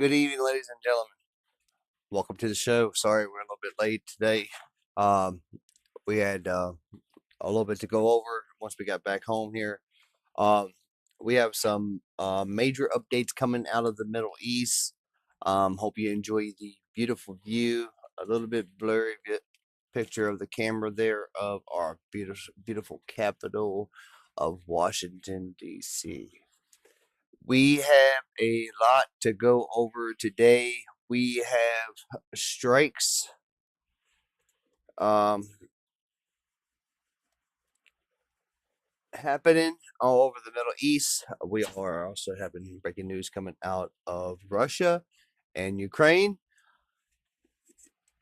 Good evening, ladies and gentlemen. Welcome to the show. Sorry we're a little bit late today. Um, we had a little bit to go over once we got back home here. Um, we have some major updates coming out of the Middle East. Hope you enjoy the beautiful view. A little bit blurry picture of the camera there of our beautiful capital of Washington, D.C. We have a lot to go over today. We have strikes um, happening all over the Middle East. We are also having breaking news coming out of Russia and Ukraine.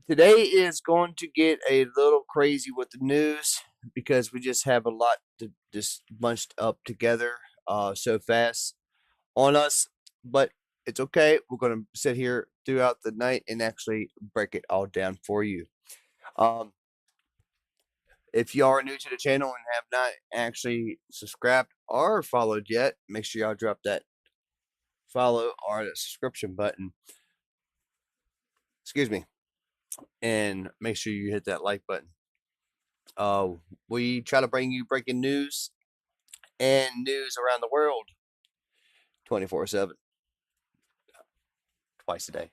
Today is going to get a little crazy with the news because we just have a lot to just bunched up together so fast on us. But it's okay. We're going to sit here throughout the night and actually break it all down for you. Um, if you are new to the channel and have not actually subscribed or followed yet, make sure y'all drop that follow or the subscription button. Excuse me. And make sure you hit that like button. We try to bring you breaking news and news around the world 24/7, twice a day.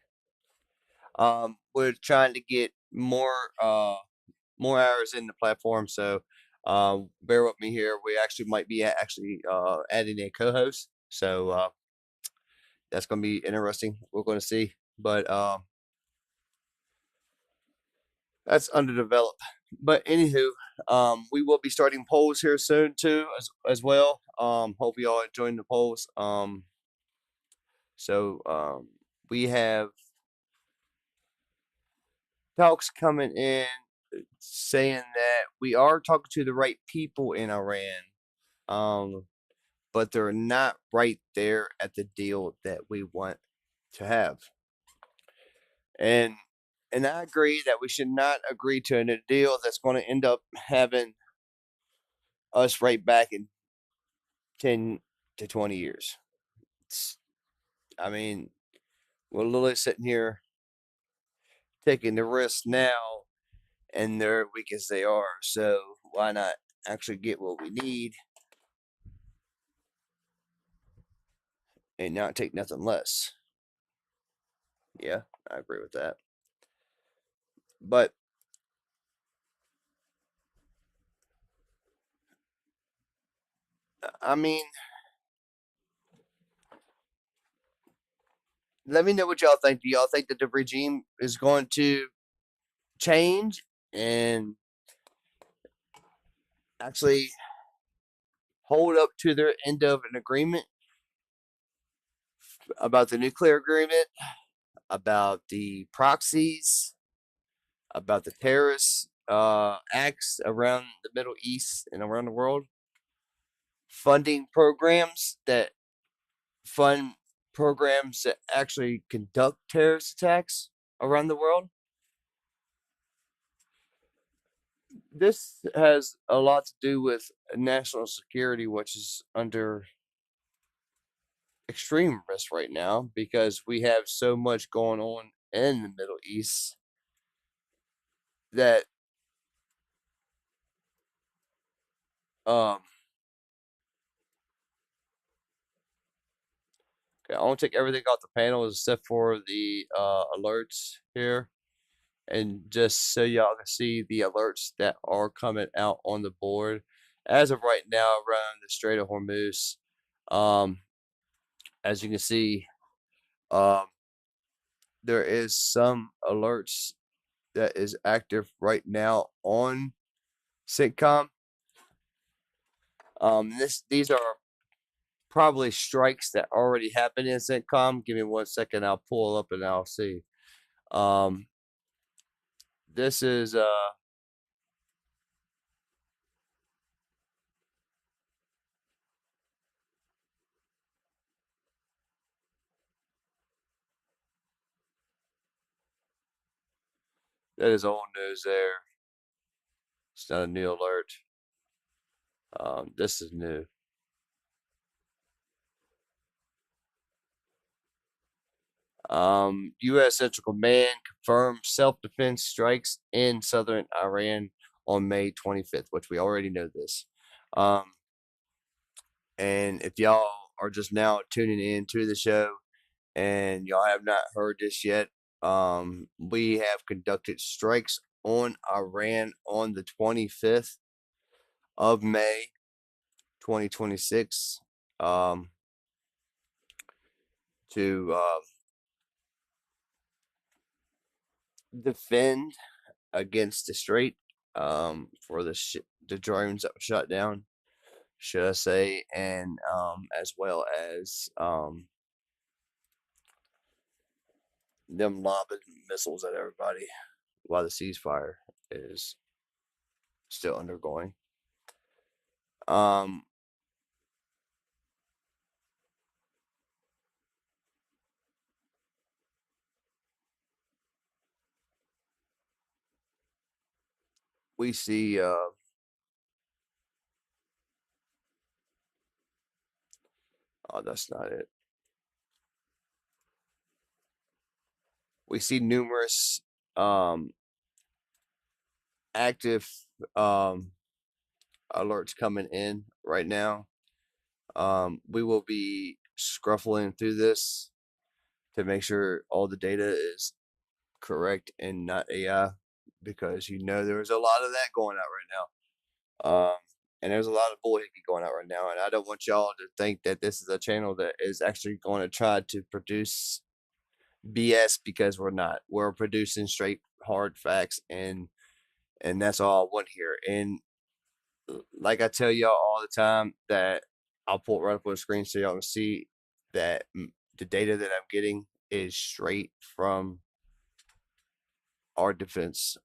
We're trying to get more hours in the platform, so bear with me here. We actually might be adding a co-host, so that's going to be interesting. We're going to see, but that's underdeveloped. But anywho, we will be starting polls here soon too, as well. Hope you all enjoying the polls. So we have talks coming in saying that we are talking to the right people in Iran, but they're not right there at the deal that we want to have. And and I agree that we should not agree to a deal that's going to end up having us right back in 10 to 20 years. It's, I mean, we're literally sitting here taking the risk now, and they're weak as they are. So why not actually get what we need and not take nothing less? Yeah, I agree with that. But I mean, let me know what y'all think. Do y'all think that the regime is going to change and actually hold up to their end of an agreement about the nuclear agreement, about the proxies, about the terrorist acts around the Middle East and around the world, funding programs that fund programs that actually conduct terrorist attacks around the world? This has a lot to do with national security, which is under extreme risk right now because we have so much going on in the Middle East that um okay, I want to take everything off the panel except for the alerts here, and just so y'all can see the alerts that are coming out on the board as of right now around the Strait of Hormuz. Um, as you can see, um, there is some alerts that is active right now on Sitcom. These are probably strikes that already happened in Sitcom. Give me 1 second, I'll pull up and I'll see. Um, this is that is old news there. It's not a new alert. This is new. U.S. Central Command confirmed self-defense strikes in southern Iran on May 25th, which we already know this. And if y'all are just now tuning in to the show and y'all have not heard this yet, we have conducted strikes on Iran on the 25th of May, 2026, to defend against the Strait, for the drones that were shot down, should I say, and as well as them lobbing missiles at everybody while the ceasefire is still undergoing. We see oh, that's not it. We see numerous active alerts coming in right now. We will be scruffling through this to make sure all the data is correct and not AI, because there's a lot of that going out right now. And there's a lot of bullhickey going out right now, and I don't want y'all to think that this is a channel that is actually going to try to produce BS, because we're not. We're producing straight hard facts, and that's all I want here. And like I tell y'all all the time, that I'll pull it right up on the screen so y'all can see that the data that I'm getting is straight from our defense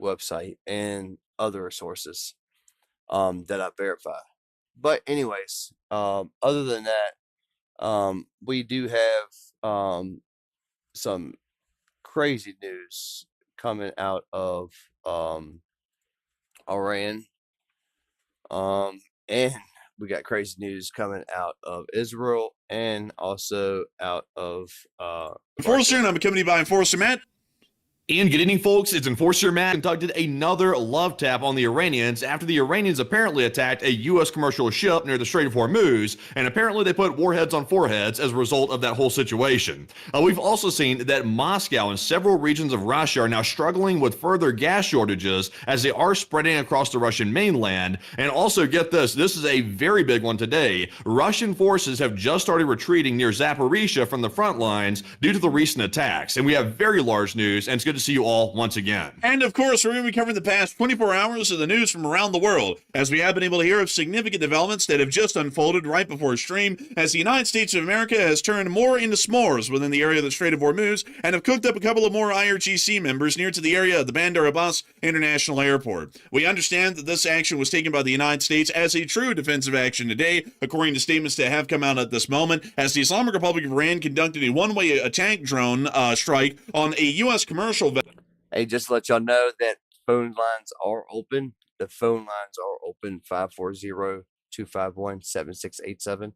website and other sources that I verify. But anyways, other than that, we do have some crazy news coming out of Iran, and we got crazy news coming out of Israel, and also out of Enforcer, and I'm coming to you by Enforcer Matt. And good evening, folks. It's Enforcer Matt conducted another love tap on the Iranians after the Iranians apparently attacked a U.S. commercial ship near the Strait of Hormuz, and apparently they put warheads on foreheads as a result of that whole situation. We've also seen that Moscow and several regions of Russia are now struggling with further gas shortages as they are spreading across the Russian mainland. And also, get this is a very big one today. Russian forces have just started retreating near Zaporizhia from the front lines due to the recent attacks. And we have very large news, and it's good to see you all once again. And of course, we're going to be covering the past 24 hours of the news from around the world, as we have been able to hear of significant developments that have just unfolded right before stream, as the United States of America has turned more into s'mores within the area of the Strait of Hormuz, and have cooked up a couple of more IRGC members near to the area of the Bandar Abbas International Airport. We understand that this action was taken by the United States as a true defensive action today, according to statements that have come out at this moment, as the Islamic Republic of Iran conducted a one-way attack drone strike on a U.S. commercial vessel. Hey, just to let y'all know that phone lines are open. The phone lines are open, 540-251-7687.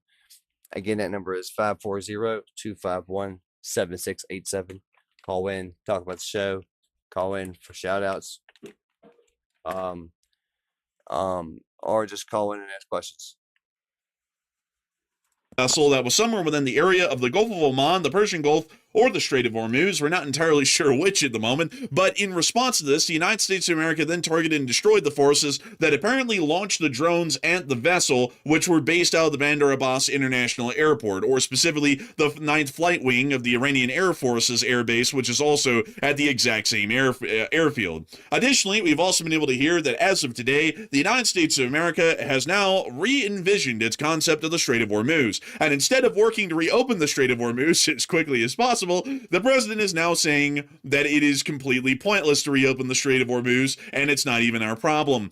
Again, that number is 540-251-7687. Call in, talk about the show, call in for shout outs, or just call in and ask questions. Vessel that was somewhere within the area of the Gulf of Oman, the Persian Gulf, or the Strait of Hormuz. We're not entirely sure which at the moment, but in response to this, the United States of America then targeted and destroyed the forces that apparently launched the drones at the vessel, which were based out of the Bandar Abbas International Airport, or specifically the 9th Flight Wing of the Iranian Air Force's air base, which is also at the exact same airfield. Additionally, we've also been able to hear that as of today, the United States of America has now re-envisioned its concept of the Strait of Hormuz, and instead of working to reopen the Strait of Hormuz as quickly as possible, possible, the president is now saying that it is completely pointless to reopen the Strait of Hormuz, and it's not even our problem.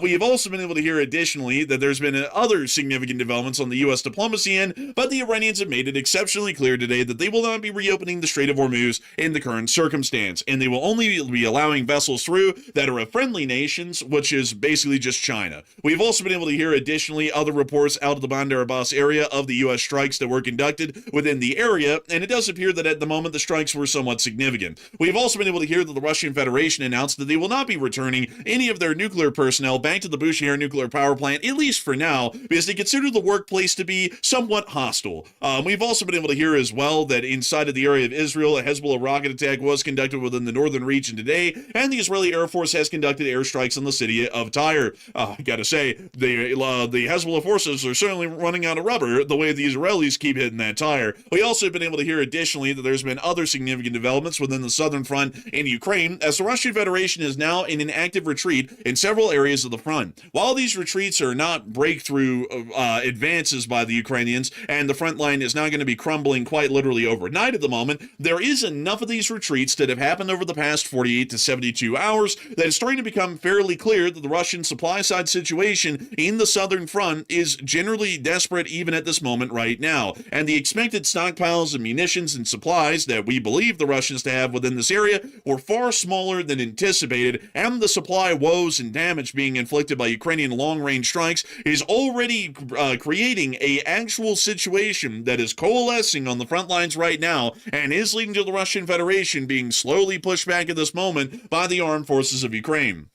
We have also been able to hear additionally that there's been other significant developments on the U.S. diplomacy end, but the Iranians have made it exceptionally clear today that they will not be reopening the Strait of Hormuz in the current circumstance, and they will only be allowing vessels through that are of friendly nations, which is basically just China. We've also been able to hear additionally other reports out of the Bandar Abbas area of the U.S. strikes that were conducted within the area, and it does appear that at the moment the strikes were somewhat significant. We've also been able to hear that the Russian Federation announced that they will not be returning any of their nuclear personnel back to the Bushehr nuclear power plant, at least for now, because they consider the workplace to be somewhat hostile. We've also been able to hear as well that inside of the area of Israel, a Hezbollah rocket attack was conducted within the northern region today, and the Israeli Air Force has conducted airstrikes on the city of Tyre. I gotta say, the Hezbollah forces are certainly running out of rubber the way the Israelis keep hitting that tire. We also have been able to hear additionally that there's been other significant developments within the southern front in Ukraine, as the Russian Federation is now in an active retreat in several areas of the front. While these retreats are not breakthrough advances by the Ukrainians, and the front line is not going to be crumbling quite literally overnight at the moment, there is enough of these retreats that have happened over the past 48 to 72 hours that it's starting to become fairly clear that the Russian supply side situation in the southern front is generally desperate even at this moment right now, and the expected stockpiles of munitions and supplies that we believe the Russians to have within this area were far smaller than anticipated, and the supply woes and damage being inflicted by Ukrainian long-range strikes is already creating a actual situation that is coalescing on the front lines right now and is leading to the Russian Federation being slowly pushed back at this moment by the armed forces of Ukraine.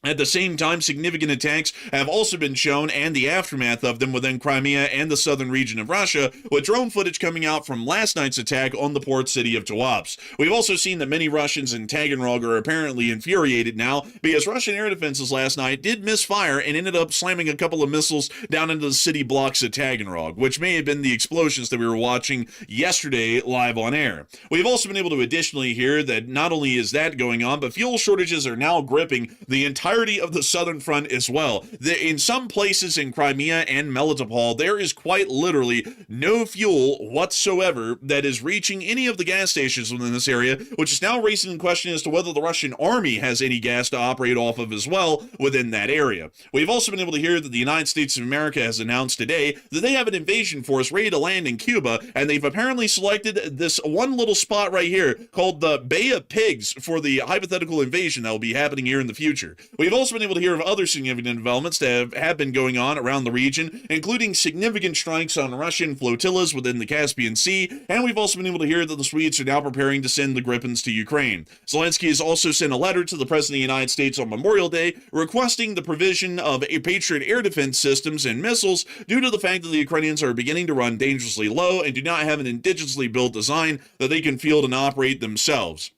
At the same time, significant attacks have also been shown, and the aftermath of them within Crimea and the southern region of Russia, with drone footage coming out from last night's attack on the port city of Tuapse. We've also seen that many Russians in Taganrog are apparently infuriated now because Russian air defenses last night did misfire and ended up slamming a couple of missiles down into the city blocks of Taganrog, which may have been the explosions that we were watching yesterday live on air. We've also been able to additionally hear that not only is that going on, but fuel shortages are now gripping the entirety of the southern front as well. In some places in Crimea and Melitopol, there is quite literally no fuel whatsoever that is reaching any of the gas stations within this area, which is now raising the question as to whether the Russian army has any gas to operate off of as well within that area. We've also been able to hear that the United States of America has announced today that they have an invasion force ready to land in Cuba, and they've apparently selected this one little spot right here called the Bay of Pigs for the hypothetical invasion that will be happening here in the future. We've also been able to hear of other significant developments that have been going on around the region, including significant strikes on Russian flotillas within the Caspian Sea, and we've also been able to hear that the Swedes are now preparing to send the Gripens to Ukraine. Zelensky has also sent a letter to the President of the United States on Memorial Day requesting the provision of Patriot air defense systems and missiles due to the fact that the Ukrainians are beginning to run dangerously low and do not have an indigenously built design that they can field and operate themselves.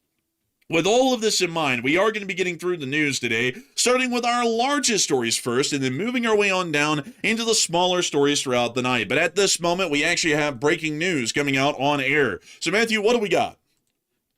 With all of this in mind, we are going to be getting through the news today, starting with our largest stories first, and then moving our way on down into the smaller stories throughout the night. But at this moment, we actually have breaking news coming out on air. So, Matthew, what do we got?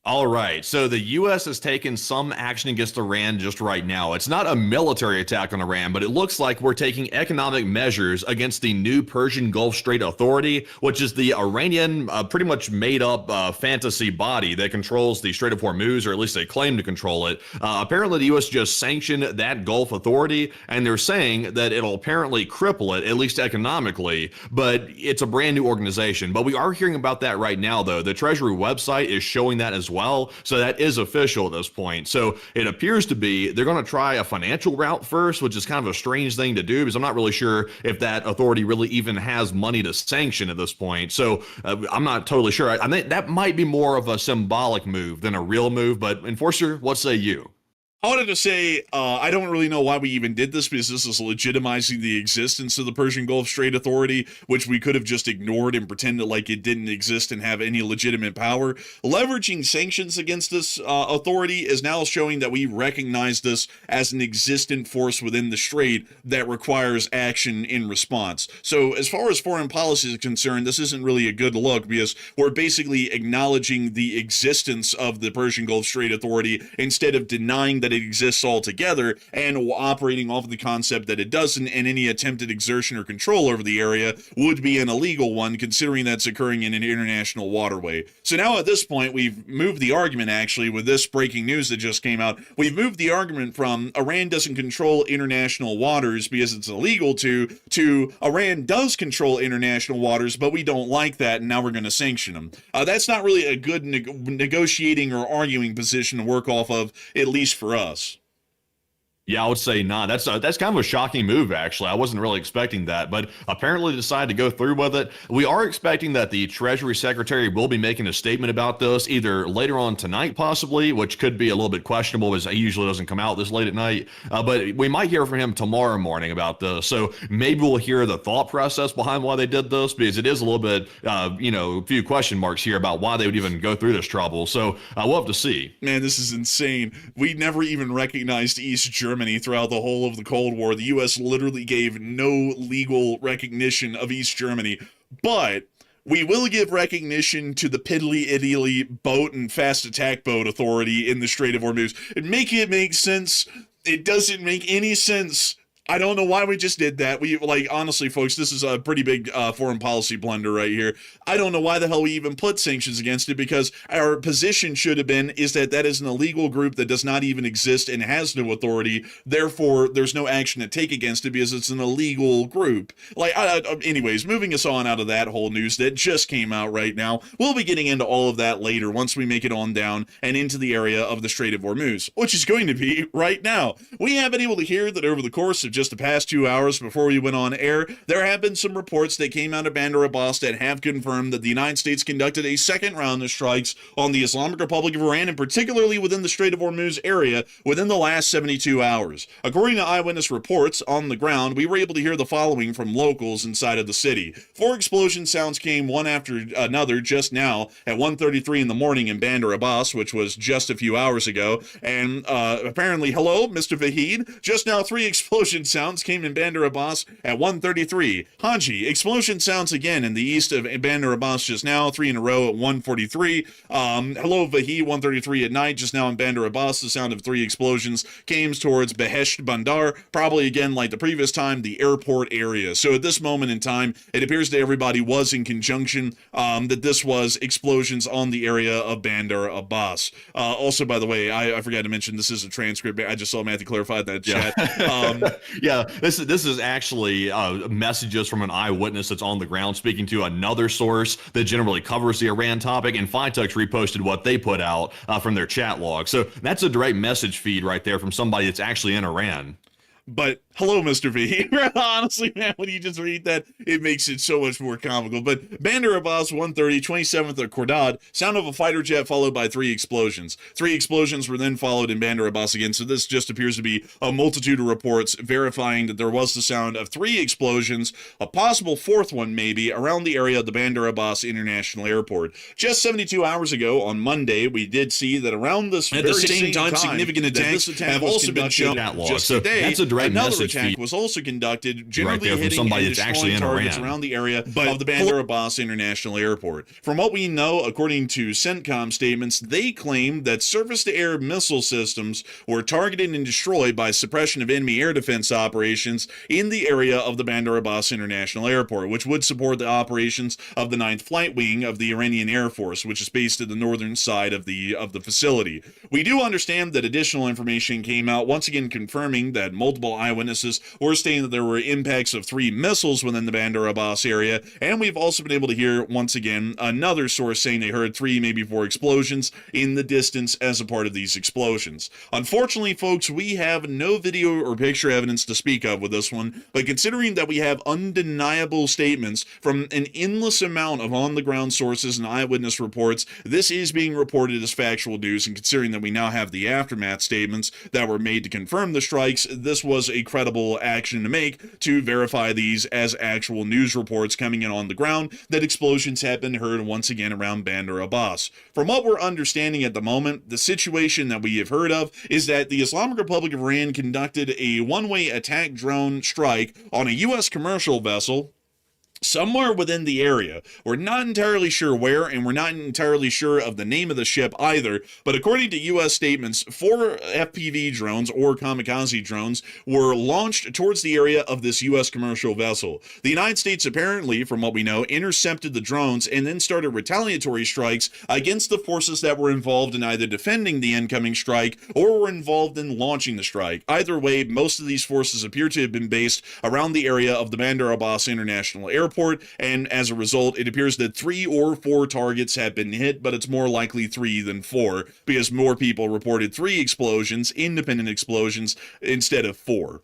All right, so the U.S. has taken some action against Iran just right now. It's not a military attack on Iran, but it looks like we're taking economic measures against the new Persian Gulf Strait Authority, which is the Iranian pretty much made-up fantasy body that controls the Strait of Hormuz, or at least they claim to control it. Apparently, the U.S. just sanctioned that Gulf Authority, and they're saying that it'll apparently cripple it, at least economically, but it's a brand new organization. But we are hearing about that right now, though. The Treasury website is showing that as well, so that is official at this point. So it appears to be they're going to try a financial route first, which is kind of a strange thing to do because I'm not really sure if that authority really even has money to sanction at this point. So I'm not totally sure. I think that might be more of a symbolic move than a real move, but Enforcer, what say you? I wanted to say, I don't really know why we even did this, because this is legitimizing the existence of the Persian Gulf Strait Authority, which we could have just ignored and pretended like it didn't exist and have any legitimate power. Leveraging sanctions against this authority is now showing that we recognize this as an existent force within the strait that requires action in response. So as far as foreign policy is concerned, this isn't really a good look, because we're basically acknowledging the existence of the Persian Gulf Strait Authority instead of denying that that it exists altogether and operating off of the concept that it doesn't, and any attempted exertion or control over the area would be an illegal one, considering that's occurring in an international waterway. So now at this point, we've moved the argument, actually, with this breaking news that just came out. We've moved the argument from Iran doesn't control international waters because it's illegal to Iran does control international waters, but we don't like that, and now we're going to sanction them. That's not really a good negotiating or arguing position to work off of, at least for us. Yeah, I would say not. That's kind of a shocking move, actually. I wasn't really expecting that, but apparently decided to go through with it. We are expecting that the Treasury Secretary will be making a statement about this either later on tonight, possibly, which could be a little bit questionable as he usually doesn't come out this late at night. But we might hear from him tomorrow morning about this. So maybe we'll hear the thought process behind why they did this, because it is a little bit, a few question marks here about why they would even go through this trouble. So we'll have to see. Man, this is insane. We never even recognized East Germany throughout the whole of the Cold War. The U.S. literally gave no legal recognition of East Germany, but we will give recognition to the Piddly Iddly Boat and Fast Attack Boat Authority in the Strait of Hormuz. It make sense. It doesn't make any sense. I don't know why we just did that. Honestly, folks, this is a pretty big foreign policy blunder right here. I don't know why the hell we even put sanctions against it, because our position should have been is that is an illegal group that does not even exist and has no authority. Therefore, there's no action to take against it because it's an illegal group. Anyways, moving us on out of that whole news that just came out right now. We'll be getting into all of that later once we make it on down and into the area of the Strait of Hormuz, which is going to be right now. We have been able to hear that over the course of just the past 2 hours before we went on air, there have been some reports that came out of Bandar Abbas that have confirmed that the United States conducted a second round of strikes on the Islamic Republic of Iran, and particularly within the Strait of Hormuz area, within the last 72 hours. According to eyewitness reports on the ground, we were able to hear the following from locals inside of the city. 4 explosion sounds came one after another just now at 1:33 in the morning in Bandar Abbas, which was just a few hours ago, and apparently, hello, Mr. Vahid, just now 3 explosion sounds came in Bandar Abbas at 1:33. Haji, explosion sounds again in the east of Bandar Abbas just now, 3 in a row at 1:43. Hello, Vahi, 1:33 at night, just now in Bandar Abbas, the sound of 3 explosions came towards Behesht Bandar, probably again like the previous time, the airport area. So at this moment in time, it appears that everybody was in conjunction, that this was explosions on the area of Bandar Abbas. Also, by the way, I forgot to mention this is a transcript. I just saw Matthew clarify that chat. Yeah, this is actually messages from an eyewitness that's on the ground speaking to another source that generally covers the Iran topic, and FiTux reposted what they put out from their chat log. So that's a direct message feed right there from somebody that's actually in Iran. But hello, Mr. V. Honestly, man, when you just read that, it makes it so much more comical. But Bandar Abbas, 1:30, 27th of Khordad, sound of a fighter jet followed by 3 explosions. 3 explosions were then followed in Bandar Abbas again, so this just appears to be a multitude of reports verifying that there was the sound of 3 explosions, a possible 4th one maybe, around the area of the Bandar Abbas International Airport. Just 72 hours ago, on Monday, we did see that around this at very the same time, significant attacks have also been shown just today. That's a direct Another message attack feed was also conducted, generally right hitting somebody and that's actually destroying in targets Iran around the area of the Bandar Abbas International Airport. From what we know, according to CENTCOM statements, they claim that surface-to-air missile systems were targeted and destroyed by suppression of enemy air defense operations in the area of the Bandar Abbas International Airport, which would support the operations of the 9th Flight Wing of the Iranian Air Force, which is based at the northern side of the facility. We do understand that additional information came out, once again confirming that multiple eyewitnesses were stating that there were impacts of 3 missiles within the Bandar Abbas area, and we've also been able to hear, once again, another source saying they heard 3, maybe 4 explosions in the distance as a part of these explosions. Unfortunately, folks, we have no video or picture evidence to speak of with this one, but considering that we have undeniable statements from an endless amount of on-the-ground sources and eyewitness reports, this is being reported as factual news, and considering that we now have the aftermath statements that were made to confirm the strikes, this was a credible action to make to verify these as actual news reports coming in on the ground that explosions have been heard once again around Bandar Abbas. From what we're understanding at the moment, the situation that we have heard of is that the Islamic Republic of Iran conducted a one-way attack drone strike on a U.S. commercial vessel somewhere within the area. We're not entirely sure where, and we're not entirely sure of the name of the ship either, but according to U.S. statements, 4 FPV drones, or kamikaze drones, were launched towards the area of this U.S. commercial vessel. The United States apparently, from what we know, intercepted the drones and then started retaliatory strikes against the forces that were involved in either defending the incoming strike or were involved in launching the strike. Either way, most of these forces appear to have been based around the area of the Bandar Abbas International Airport, and as a result, it appears that 3 or 4 targets have been hit, but it's more likely 3 than 4, because more people reported 3 explosions, independent explosions, instead of 4.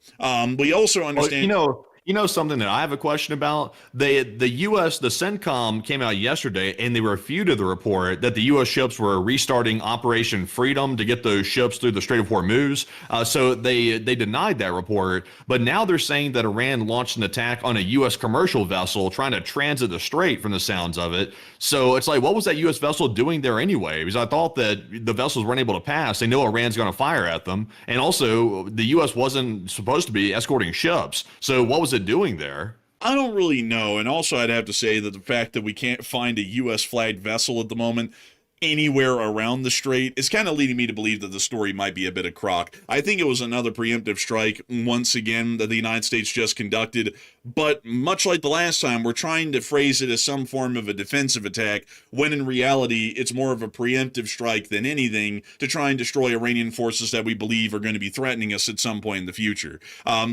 We also understand... Well, you know something that I have a question about? The U.S., the CENTCOM came out yesterday and they refuted the report that the U.S. ships were restarting Operation Freedom to get those ships through the Strait of Hormuz. So they denied that report, but now they're saying that Iran launched an attack on a U.S. commercial vessel trying to transit the strait from the sounds of it. So it's like, what was that U.S. vessel doing there anyway? Because I thought that the vessels weren't able to pass. They know Iran's going to fire at them. And also, the U.S. wasn't supposed to be escorting ships. So what was it doing there? I don't really know, and also I'd have to say that the fact that we can't find a U.S. flagged vessel at the moment anywhere around the strait is kind of leading me to believe that the story might be a bit of crock. I think it was another preemptive strike, once again, that the United States just conducted, but much like the last time, we're trying to phrase it as some form of a defensive attack, when in reality, it's more of a preemptive strike than anything to try and destroy Iranian forces that we believe are going to be threatening us at some point in the future.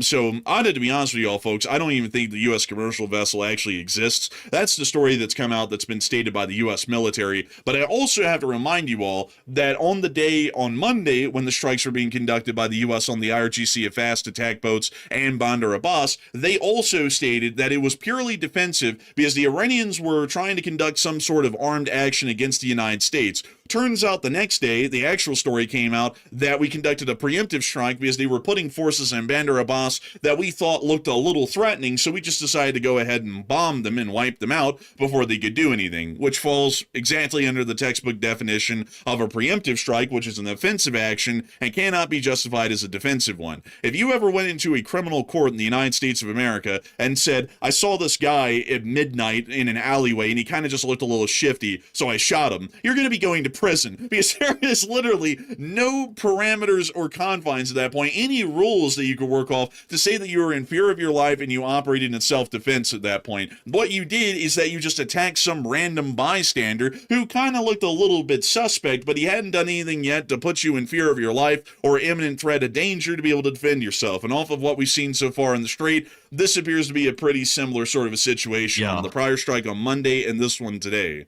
So, to be honest with you all, folks, I don't even think the U.S. commercial vessel actually exists. That's the story that's come out that's been stated by the U.S. military, but I also have to remind you all that on the day on Monday when the strikes were being conducted by the U.S. on the IRGC of fast attack boats and Bandar Abbas, they also stated that it was purely defensive because the Iranians were trying to conduct some sort of armed action against the United States. Turns out the next day, the actual story came out that we conducted a preemptive strike because they were putting forces in Bandar Abbas that we thought looked a little threatening, so we just decided to go ahead and bomb them and wipe them out before they could do anything, which falls exactly under the textbook definition of a preemptive strike, which is an offensive action and cannot be justified as a defensive one. If you ever went into a criminal court in the United States of America and said, I saw this guy at midnight in an alleyway and he kind of just looked a little shifty, so I shot him, you're going to be going to prison, because there is literally no parameters or confines at that point, any rules that you could work off to say that you were in fear of your life and you operated in self-defense at that point. What you did is that you just attacked some random bystander who kind of looked a little bit suspect, but he hadn't done anything yet to put you in fear of your life or imminent threat of danger to be able to defend yourself. And off of what we've seen so far in the strait, this appears to be a pretty similar sort of a situation on the prior strike on Monday and this one today.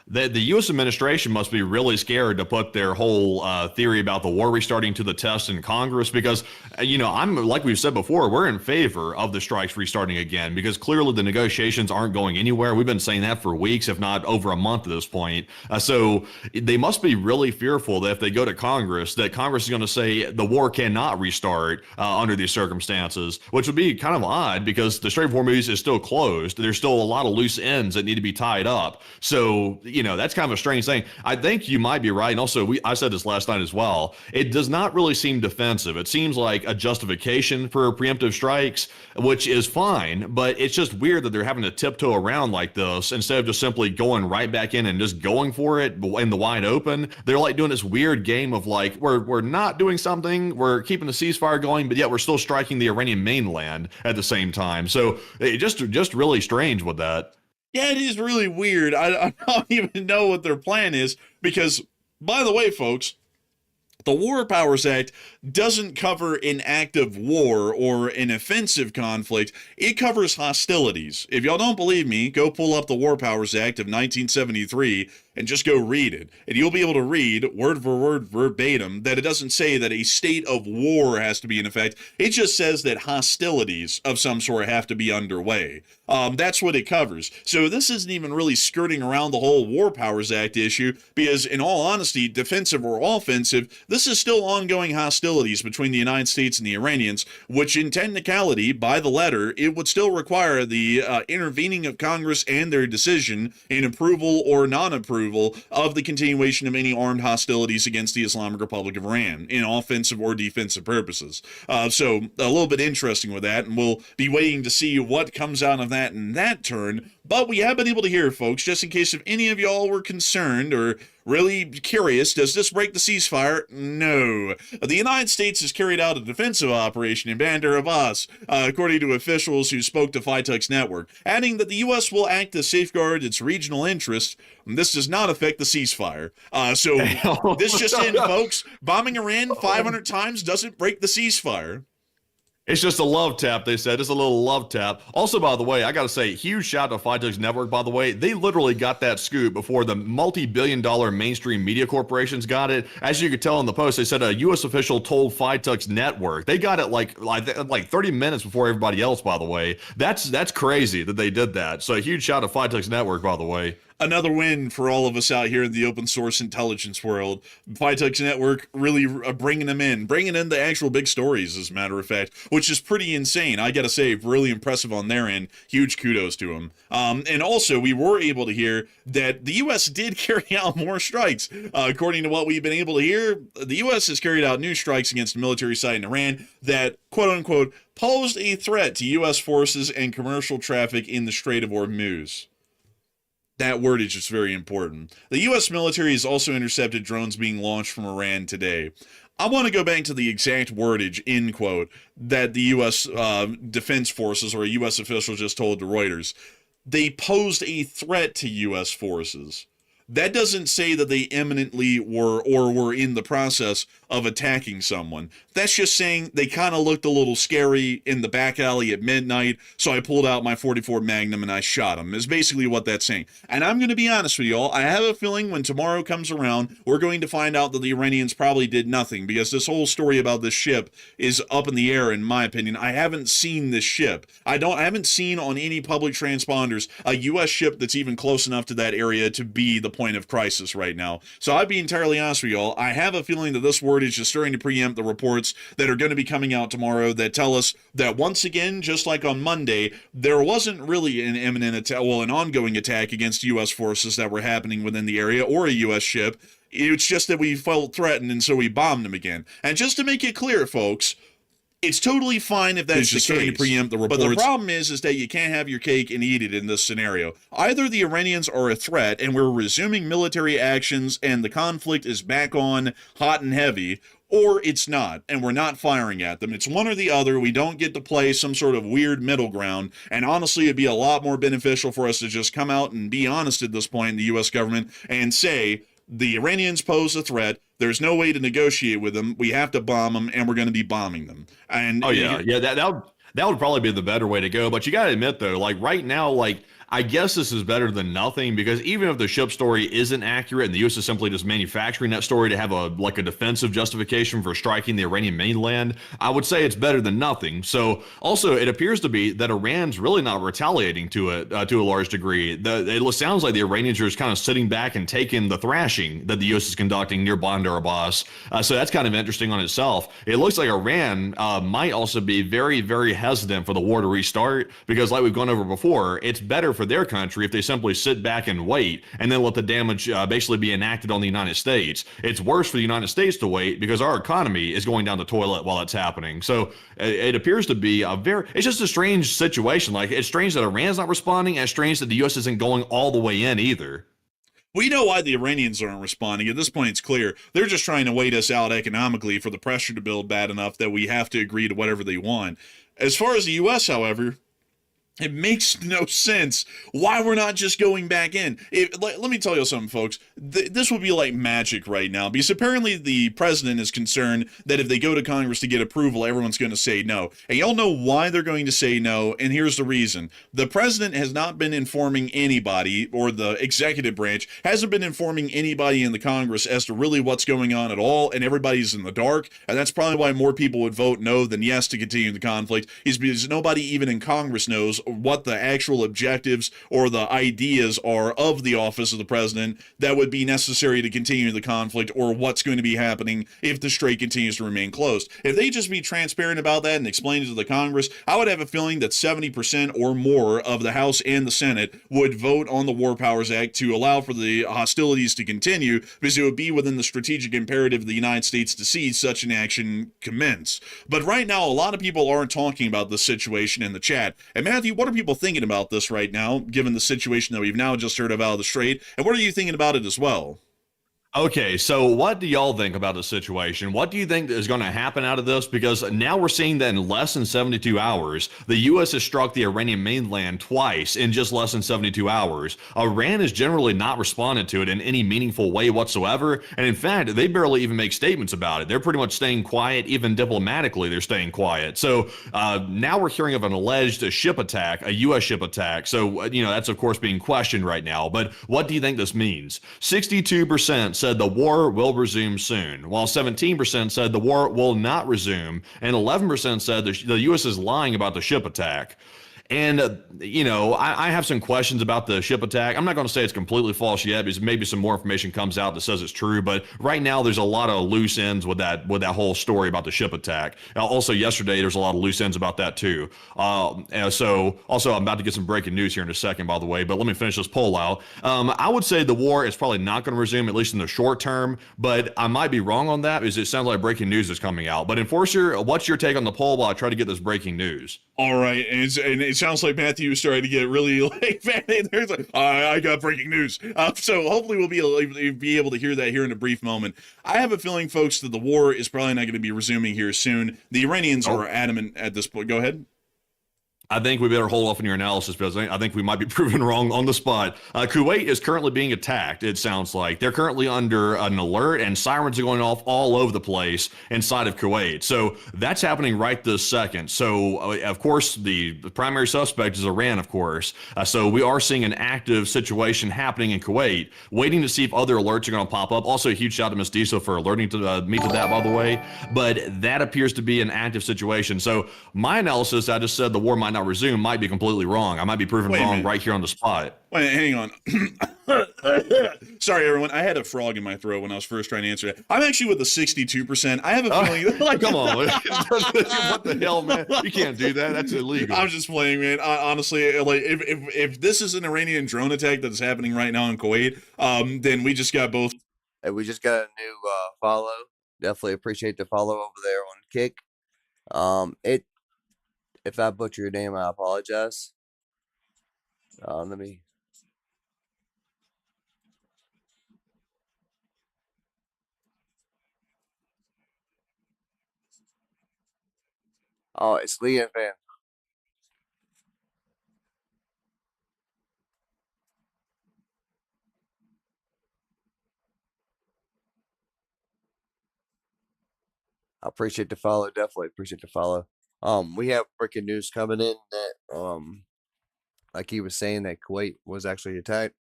The U.S. administration must be really scared to put their whole theory about the war restarting to the test in Congress, because, I'm like we've said before, we're in favor of the strikes restarting again, because clearly the negotiations aren't going anywhere. We've been saying that for weeks, if not over a month at this point. So they must be really fearful that if they go to Congress, that Congress is going to say the war cannot restart under these circumstances, which would be kind of odd because the Strait of Hormuz is still closed. There's still a lot of loose ends that need to be tied up. So, that's kind of a strange thing. I think you might be right. And also, I said this last night as well. It does not really seem defensive. It seems like a justification for preemptive strikes, which is fine, but it's just weird that they're having to tiptoe around like this instead of just simply going right back in and just going for it in the wide open. They're like doing this weird game of like, we're not doing something, we're keeping the ceasefire going, but yet we're still striking the Iranian mainland at the same time. So it just really strange with that. Yeah, it is really weird. I don't even know what their plan is because, by the way, folks, the War Powers Act doesn't cover an active war or an offensive conflict. It covers hostilities. If y'all don't believe me, go pull up the War Powers Act of 1973 and just go read it. And you'll be able to read, word for word, verbatim, that it doesn't say that a state of war has to be in effect. It just says that hostilities of some sort have to be underway. That's what it covers. So this isn't even really skirting around the whole War Powers Act issue, because in all honesty, defensive or offensive, this is still ongoing hostilities between the United States and the Iranians, which in technicality, by the letter, it would still require the intervening of Congress and their decision in approval or non-approval of the continuation of any armed hostilities against the Islamic Republic of Iran in offensive or defensive purposes. So a little bit interesting with that, and we'll be waiting to see what comes out of that that in that turn, but we have been able to hear, folks, just in case if any of y'all were concerned or really curious, does this break the ceasefire? No. The United States has carried out a defensive operation in Bandar Abbas, according to officials who spoke to FITUC's network, adding that the U.S. will act to safeguard its regional interests. This does not affect the ceasefire. So this just in, folks, bombing Iran 500 times doesn't break the ceasefire. It's just a love tap, they said. Just a little love tap. Also, by the way, I got to say, huge shout out to FITUC's network, by the way. They literally got that scoop before the multi-billion-dollar mainstream media corporations got it. As you could tell in the post, they said a U.S. official told FITUC's network. They got it like 30 minutes before everybody else, by the way. That's crazy that they did that. So a huge shout out to FITUC's network, by the way. Another win for all of us out here in the open source intelligence world. FITUC's network really bringing in the actual big stories, as a matter of fact, which is pretty insane. I gotta say, really impressive on their end. Huge kudos to them. And also, we were able to hear that the U.S. did carry out more strikes. According to what we've been able to hear, the U.S. has carried out new strikes against a military site in Iran that, quote unquote, posed a threat to U.S. forces and commercial traffic in the Strait of Hormuz. That wordage is very important. The U.S. military has also intercepted drones being launched from Iran today. I want to go back to the exact wordage, end quote, that the U.S. Defense Forces or a U.S. official just told to Reuters. They posed a threat to U.S. forces. That doesn't say that they imminently were or were in the process of attacking someone. That's just saying they kind of looked a little scary in the back alley at midnight, so I pulled out my .44 Magnum and I shot them, is basically what that's saying. And I'm going to be honest with y'all, I have a feeling when tomorrow comes around, we're going to find out that the Iranians probably did nothing, because this whole story about this ship is up in the air, in my opinion. I haven't seen this ship. I haven't seen on any public transponders a U.S. ship that's even close enough to that area to be the point of crisis right now. So I'd be entirely honest with y'all, I have a feeling that this wordage is starting to preempt the reports that are going to be coming out tomorrow that tell us that once again, just like on Monday, there wasn't really an imminent attack, well, an ongoing attack against U.S. forces that were happening within the area or a U.S. ship. It's just that we felt threatened and so we bombed them again. And just to make it clear, folks, it's totally fine if that's the case, to preempt the reports. But the problem is that you can't have your cake and eat it in this scenario. Either the Iranians are a threat and we're resuming military actions and the conflict is back on hot and heavy, or it's not, and we're not firing at them. It's one or the other. We don't get to play some sort of weird middle ground, and honestly, it'd be a lot more beneficial for us to just come out and be honest at this point in the U.S. government and say, the Iranians pose a threat. There's no way to negotiate with them. We have to bomb them, and we're going to be bombing them. And that would probably be the better way to go. But you got to admit, though, like right now, like I guess this is better than nothing, because even if the ship story isn't accurate and the U.S. is simply just manufacturing that story to have a defensive justification for striking the Iranian mainland, I would say it's better than nothing. So also, it appears to be that Iran's really not retaliating to it to a large degree. It sounds like the Iranians are just kind of sitting back and taking the thrashing that the U.S. is conducting near Bandar Abbas. So that's kind of interesting on itself. It looks like Iran might also be very, very hesitant for the war to restart, because like we've gone over before, it's better for their country if they simply sit back and wait and then let the damage basically be enacted on the United States. It's worse for the United States to wait because our economy is going down the toilet while it's happening. So it appears to be it's just a strange situation. Like, it's strange that Iran's not responding, and strange that the U.S. isn't going all the way in either. We know why the Iranians aren't responding. At this point, it's clear. They're just trying to wait us out economically for the pressure to build bad enough that we have to agree to whatever they want. As far as the U.S., however, it makes no sense why we're not just going back in. Let me tell you something, folks. This would be like magic right now, because apparently the president is concerned that if they go to Congress to get approval, everyone's going to say no. And y'all know why they're going to say no, and here's the reason. The president has not been informing anybody, or the executive branch hasn't been informing anybody in the Congress as to really what's going on at all, and everybody's in the dark. And that's probably why more people would vote no than yes to continue the conflict, is because nobody even in Congress knows what the actual objectives or the ideas are of the office of the president that would be necessary to continue the conflict, or what's going to be happening if the strait continues to remain closed. If they just be transparent about that and explain it to the Congress, I would have a feeling that 70% or more of the House and the Senate would vote on the War Powers Act to allow for the hostilities to continue, because it would be within the strategic imperative of the United States to see such an action commence. But right now, a lot of people aren't talking about this situation in the chat. And Matthew, what are people thinking about this right now, given the situation that we've now just heard of out of the Strait? And what are you thinking about it as well? Okay, so what do y'all think about the situation? What do you think is going to happen out of this? Because now we're seeing that in less than 72 hours, the U.S. has struck the Iranian mainland twice in just less than 72 hours. Iran has generally not responded to it in any meaningful way whatsoever. And in fact, they barely even make statements about it. They're pretty much staying quiet, even diplomatically, they're staying quiet. So now we're hearing of an alleged ship attack, a U.S. ship attack. So, that's of course being questioned right now. But what do you think this means? 62% said the war will resume soon, while 17% said the war will not resume, and 11% said the U.S. is lying about the ship attack. And, I have some questions about the ship attack. I'm not going to say it's completely false yet, because maybe some more information comes out that says it's true. But right now, there's a lot of loose ends with that whole story about the ship attack. Also, yesterday, there's a lot of loose ends about that, too. So also, I'm about to get some breaking news here in a second, by the way. But let me finish this poll out. I would say the war is probably not going to resume, at least in the short term. But I might be wrong on that, because it sounds like breaking news is coming out. But Enforcer, what's your take on the poll while I try to get this breaking news? All right, and it sounds like Matthew is starting to get really there's I got breaking news. So hopefully we'll be able to hear that here in a brief moment. I have a feeling, folks, that the war is probably not going to be resuming here soon. The Iranians are adamant at this point. Go ahead. I think we better hold off on your analysis, because I think we might be proven wrong on the spot. Kuwait is currently being attacked, it sounds like. They're currently under an alert, and sirens are going off all over the place inside of Kuwait. So that's happening right this second. So, of course, the primary suspect is Iran, of course. So we are seeing an active situation happening in Kuwait, waiting to see if other alerts are going to pop up. Also, a huge shout out to Ms. Diesel for alerting me to that, by the way. But that appears to be an active situation. So my analysis, I just said the war might not resume, might be completely wrong. I might be proven wrong right here on the spot. Wait, hang on. Sorry, everyone. I had a frog in my throat when I was first trying to answer it. I'm actually with the 62%. I have a feeling like, come on, what the hell, man? You can't do that. That's illegal. I'm just playing, man. Honestly, like if this is an Iranian drone attack that's happening right now in Kuwait, then we just got both. And we just got a new follow. Definitely appreciate the follow over there on Kick. If I butcher your name, I apologize. Let me. Oh, it's Lee and Van. I appreciate the follow. Definitely appreciate the follow. We have breaking news coming in that, like he was saying, that Kuwait was actually attacked.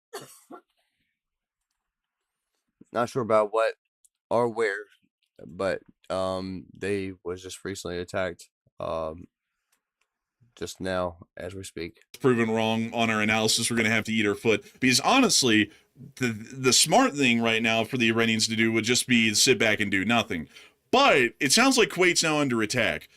Not sure about what or where, but they was just recently attacked. Just now as we speak. Proven wrong on our analysis. We're going to have to eat our foot, because honestly, the smart thing right now for the Iranians to do would just be sit back and do nothing. But it sounds like Kuwait's now under attack.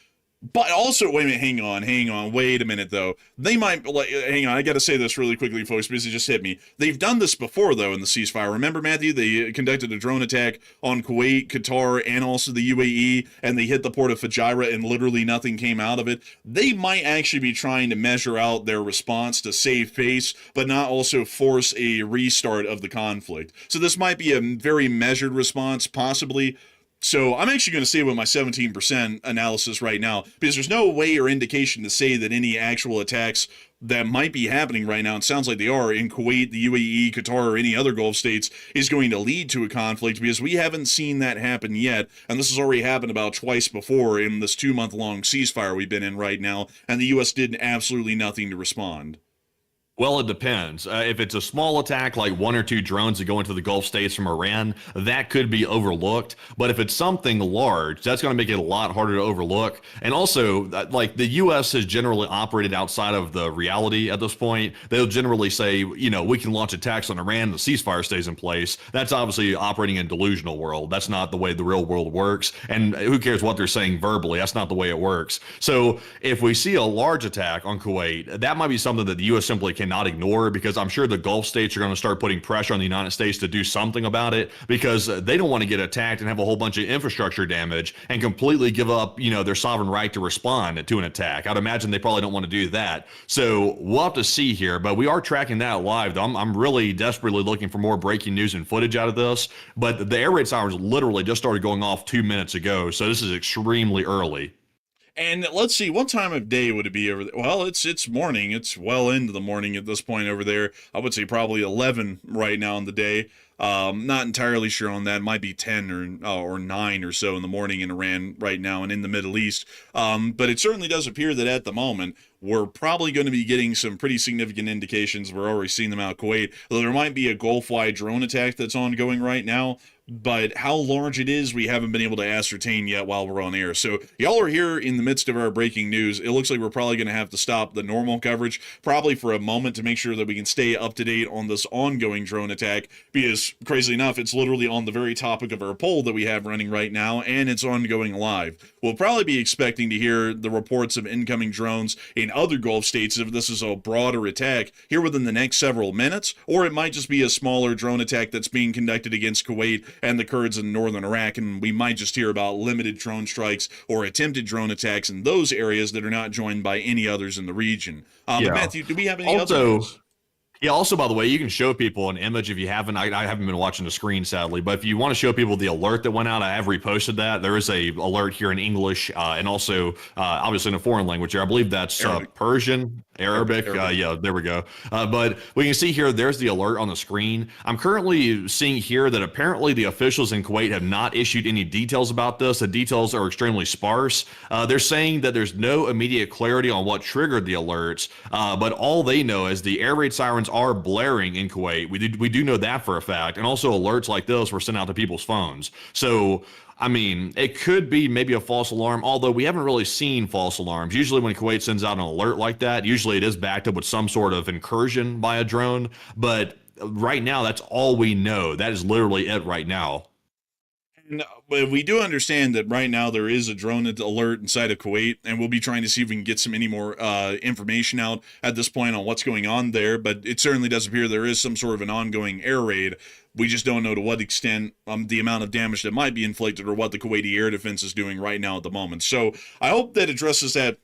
But also, wait a minute, hang on, wait a minute, though. They might, hang on, I gotta say this really quickly, folks, because it just hit me. They've done this before, though, in the ceasefire. Remember, Matthew, they conducted a drone attack on Kuwait, Qatar, and also the UAE, and they hit the port of Fujairah, and literally nothing came out of it. They might actually be trying to measure out their response to save face, but not also force a restart of the conflict. So this might be a very measured response, possibly. So I'm actually going to stay with my 17% analysis right now, because there's no way or indication to say that any actual attacks that might be happening right now, it sounds like they are, in Kuwait, the UAE, Qatar, or any other Gulf states, is going to lead to a conflict, because we haven't seen that happen yet. And this has already happened about twice before in this 2-month-long ceasefire we've been in right now, and the U.S. did absolutely nothing to respond. Well, it depends. If it's a small attack, like 1 or 2 drones that go into the Gulf states from Iran, that could be overlooked. But if it's something large, that's going to make it a lot harder to overlook. And also, like, the U.S. has generally operated outside of the reality at this point. They'll generally say, we can launch attacks on Iran, the ceasefire stays in place. That's obviously operating in delusional world. That's not the way the real world works. And who cares what they're saying verbally? That's not the way it works. So if we see a large attack on Kuwait, that might be something that the U.S. simply can't cannot ignore, because I'm sure the Gulf states are going to start putting pressure on the United States to do something about it, because they don't want to get attacked and have a whole bunch of infrastructure damage and completely give up, their sovereign right to respond to an attack. I'd imagine they probably don't want to do that. So we'll have to see here, but we are tracking that live. Though I'm really desperately looking for more breaking news and footage out of this. But the air raid sirens literally just started going off 2 minutes ago, so this is extremely early. And let's see, what time of day would it be over there? Well, it's morning. It's well into the morning at this point over there. I would say probably 11 right now in the day. Not entirely sure on that. It might be 10 or 9 or so in the morning in Iran right now and in the Middle East. But it certainly does appear that at the moment, we're probably going to be getting some pretty significant indications. We're already seeing them out of Kuwait. Though there might be a Gulf-wide drone attack that's ongoing right now. But how large it is, we haven't been able to ascertain yet while we're on air. So y'all are here in the midst of our breaking news. It looks like we're probably going to have to stop the normal coverage probably for a moment to make sure that we can stay up to date on this ongoing drone attack, because crazy enough, it's literally on the very topic of our poll that we have running right now, and it's ongoing live. We'll probably be expecting to hear the reports of incoming drones in other Gulf states if this is a broader attack here within the next several minutes, or it might just be a smaller drone attack that's being conducted against Kuwait and the Kurds in northern Iraq, and we might just hear about limited drone strikes or attempted drone attacks in those areas that are not joined by any others in the region. But Matthew, do we have any other? Yeah, also, by the way, you can show people an image if you haven't. I haven't been watching the screen, sadly, but if you want to show people the alert that went out, I have reposted that. There is a alert here in English and also obviously in a foreign language here. I believe that's Persian, Arabic. Yeah, there we go. But we can see here, there's the alert on the screen. I'm currently seeing here that apparently the officials in Kuwait have not issued any details about this. The details are extremely sparse. They're saying that there's no immediate clarity on what triggered the alerts, but all they know is the air raid sirens are blaring in Kuwait. We do know that for a fact. And also alerts like this were sent out to people's phones. So, I mean, it could be maybe a false alarm, although we haven't really seen false alarms. Usually when Kuwait sends out an alert like that, usually it is backed up with some sort of incursion by a drone. But right now, that's all we know. That is literally it right now. But we do understand that right now there is a drone alert inside of Kuwait, and we'll be trying to see if we can get any more information out at this point on what's going on there. But it certainly does appear there is some sort of an ongoing air raid. We just don't know to what extent the amount of damage that might be inflicted or what the Kuwaiti air defense is doing right now at the moment. So I hope that addresses that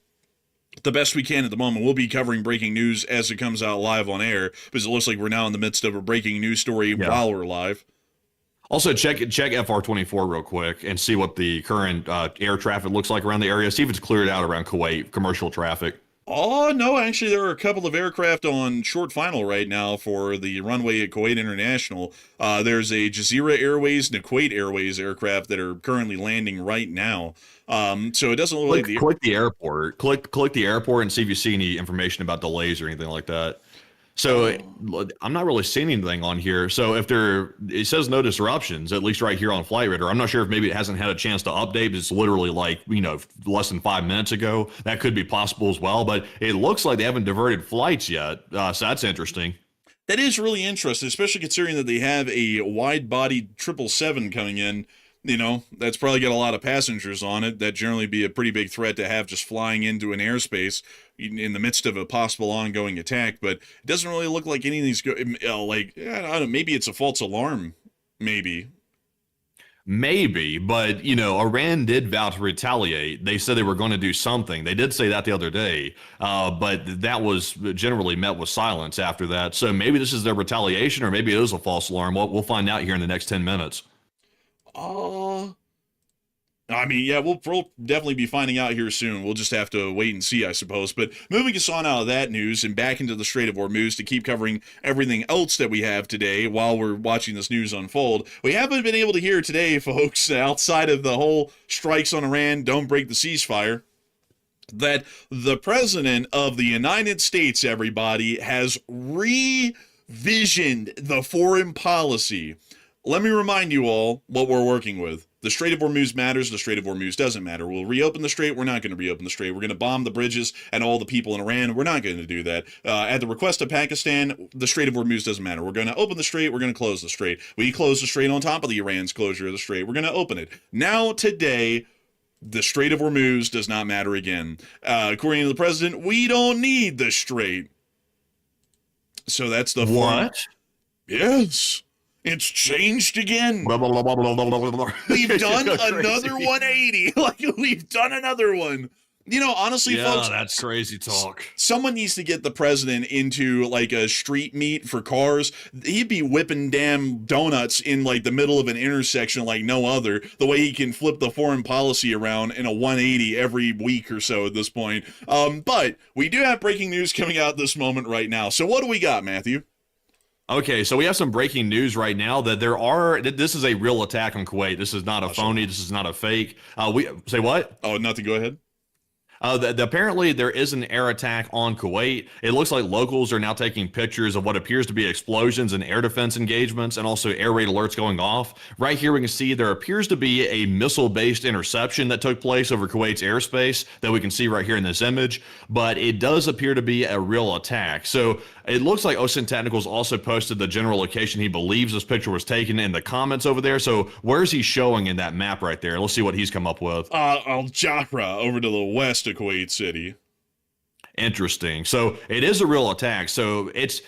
the best we can at the moment. We'll be covering breaking news as it comes out live on air, because it looks like we're now in the midst of a breaking news story while we're live. Also, check FR24 real quick and see what the current air traffic looks like around the area. See if it's cleared out around Kuwait, commercial traffic. Oh, no, actually, there are a couple of aircraft on short final right now for the runway at Kuwait International. There's a Jazeera Airways and a Kuwait Airways aircraft that are currently landing right now. So it doesn't look like click the airport. Click the airport and see if you see any information about delays or anything like that. So I'm not really seeing anything on here. So if it says no disruptions, at least right here on Flight Radar. I'm not sure if maybe it hasn't had a chance to update. It's literally like, less than 5 minutes ago. That could be possible as well. But it looks like they haven't diverted flights yet. So that's interesting. That is really interesting, especially considering that they have a wide-bodied 777 coming in. That's probably got a lot of passengers on it. That'd generally be a pretty big threat to have just flying into an airspace in the midst of a possible ongoing attack. But it doesn't really look like any of these I don't know, maybe it's a false alarm. Maybe, but Iran did vow to retaliate. They said they were going to do something. They did say that the other day, but that was generally met with silence after that. So maybe this is their retaliation, or maybe it is a false alarm. We'll find out here in the next 10 minutes. I mean, yeah, we'll definitely be finding out here soon. We'll just have to wait and see, I suppose. But moving us on out of that news and back into the Strait of Hormuz to keep covering everything else that we have today while we're watching this news unfold. We haven't been able to hear today, folks, outside of the whole strikes on Iran, don't break the ceasefire, that the president of the United States, everybody, has revisioned the foreign policy. Let me remind you all what we're working with. The Strait of Hormuz matters. The Strait of Hormuz doesn't matter. We'll reopen the strait. We're not going to reopen the strait. We're going to bomb the bridges and all the people in Iran. We're not going to do that. At the request of Pakistan, the Strait of Hormuz doesn't matter. We're going to open the strait. We're going to close the strait. We close the strait on top of the Iran's closure of the strait. We're going to open it. Now, today, the Strait of Hormuz does not matter again. According to the president, we don't need the strait. So that's the farm. What? Yes, it's changed again. Blah, blah, blah, blah, blah, blah, blah, blah. We've done Crazy. another 180. Like, we've done another one. You know, honestly, Yeah, folks, that's crazy talk. someone needs to get the president into like a street meet for cars. He'd be whipping damn donuts in like the middle of an intersection like no other. The way he can flip the foreign policy around in a 180 every week or so at this point. But we do have breaking news coming out this moment right now. So what do we got, Matthew? Okay, so we have some breaking news right now that this is a real attack on Kuwait. This is not a phony. This is not a fake. We say what? Oh, nothing. Go ahead. Apparently, there is an air attack on Kuwait. It looks like locals are now taking pictures of what appears to be explosions and air defense engagements and also air raid alerts going off. Right here, we can see there appears to be a missile-based interception that took place over Kuwait's airspace that we can see right here in this image, but it does appear to be a real attack. So it looks like Ocean Technicals also posted the general location he believes this picture was taken in the comments over there. So where's he showing in that map right there? Let's see what he's come up with. Al Jafra over to the west of Kuwait City. Interesting. So it is a real attack. So it's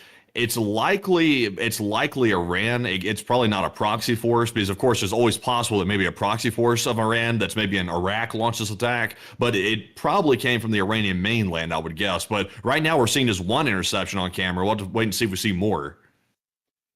likely Iran. It's probably not a proxy force because, of course, there's always possible that maybe a proxy force of Iran that's maybe in Iraq launched this attack. But it probably came from the Iranian mainland, I would guess. But right now we're seeing just one interception on camera. We'll have to wait and see if we see more.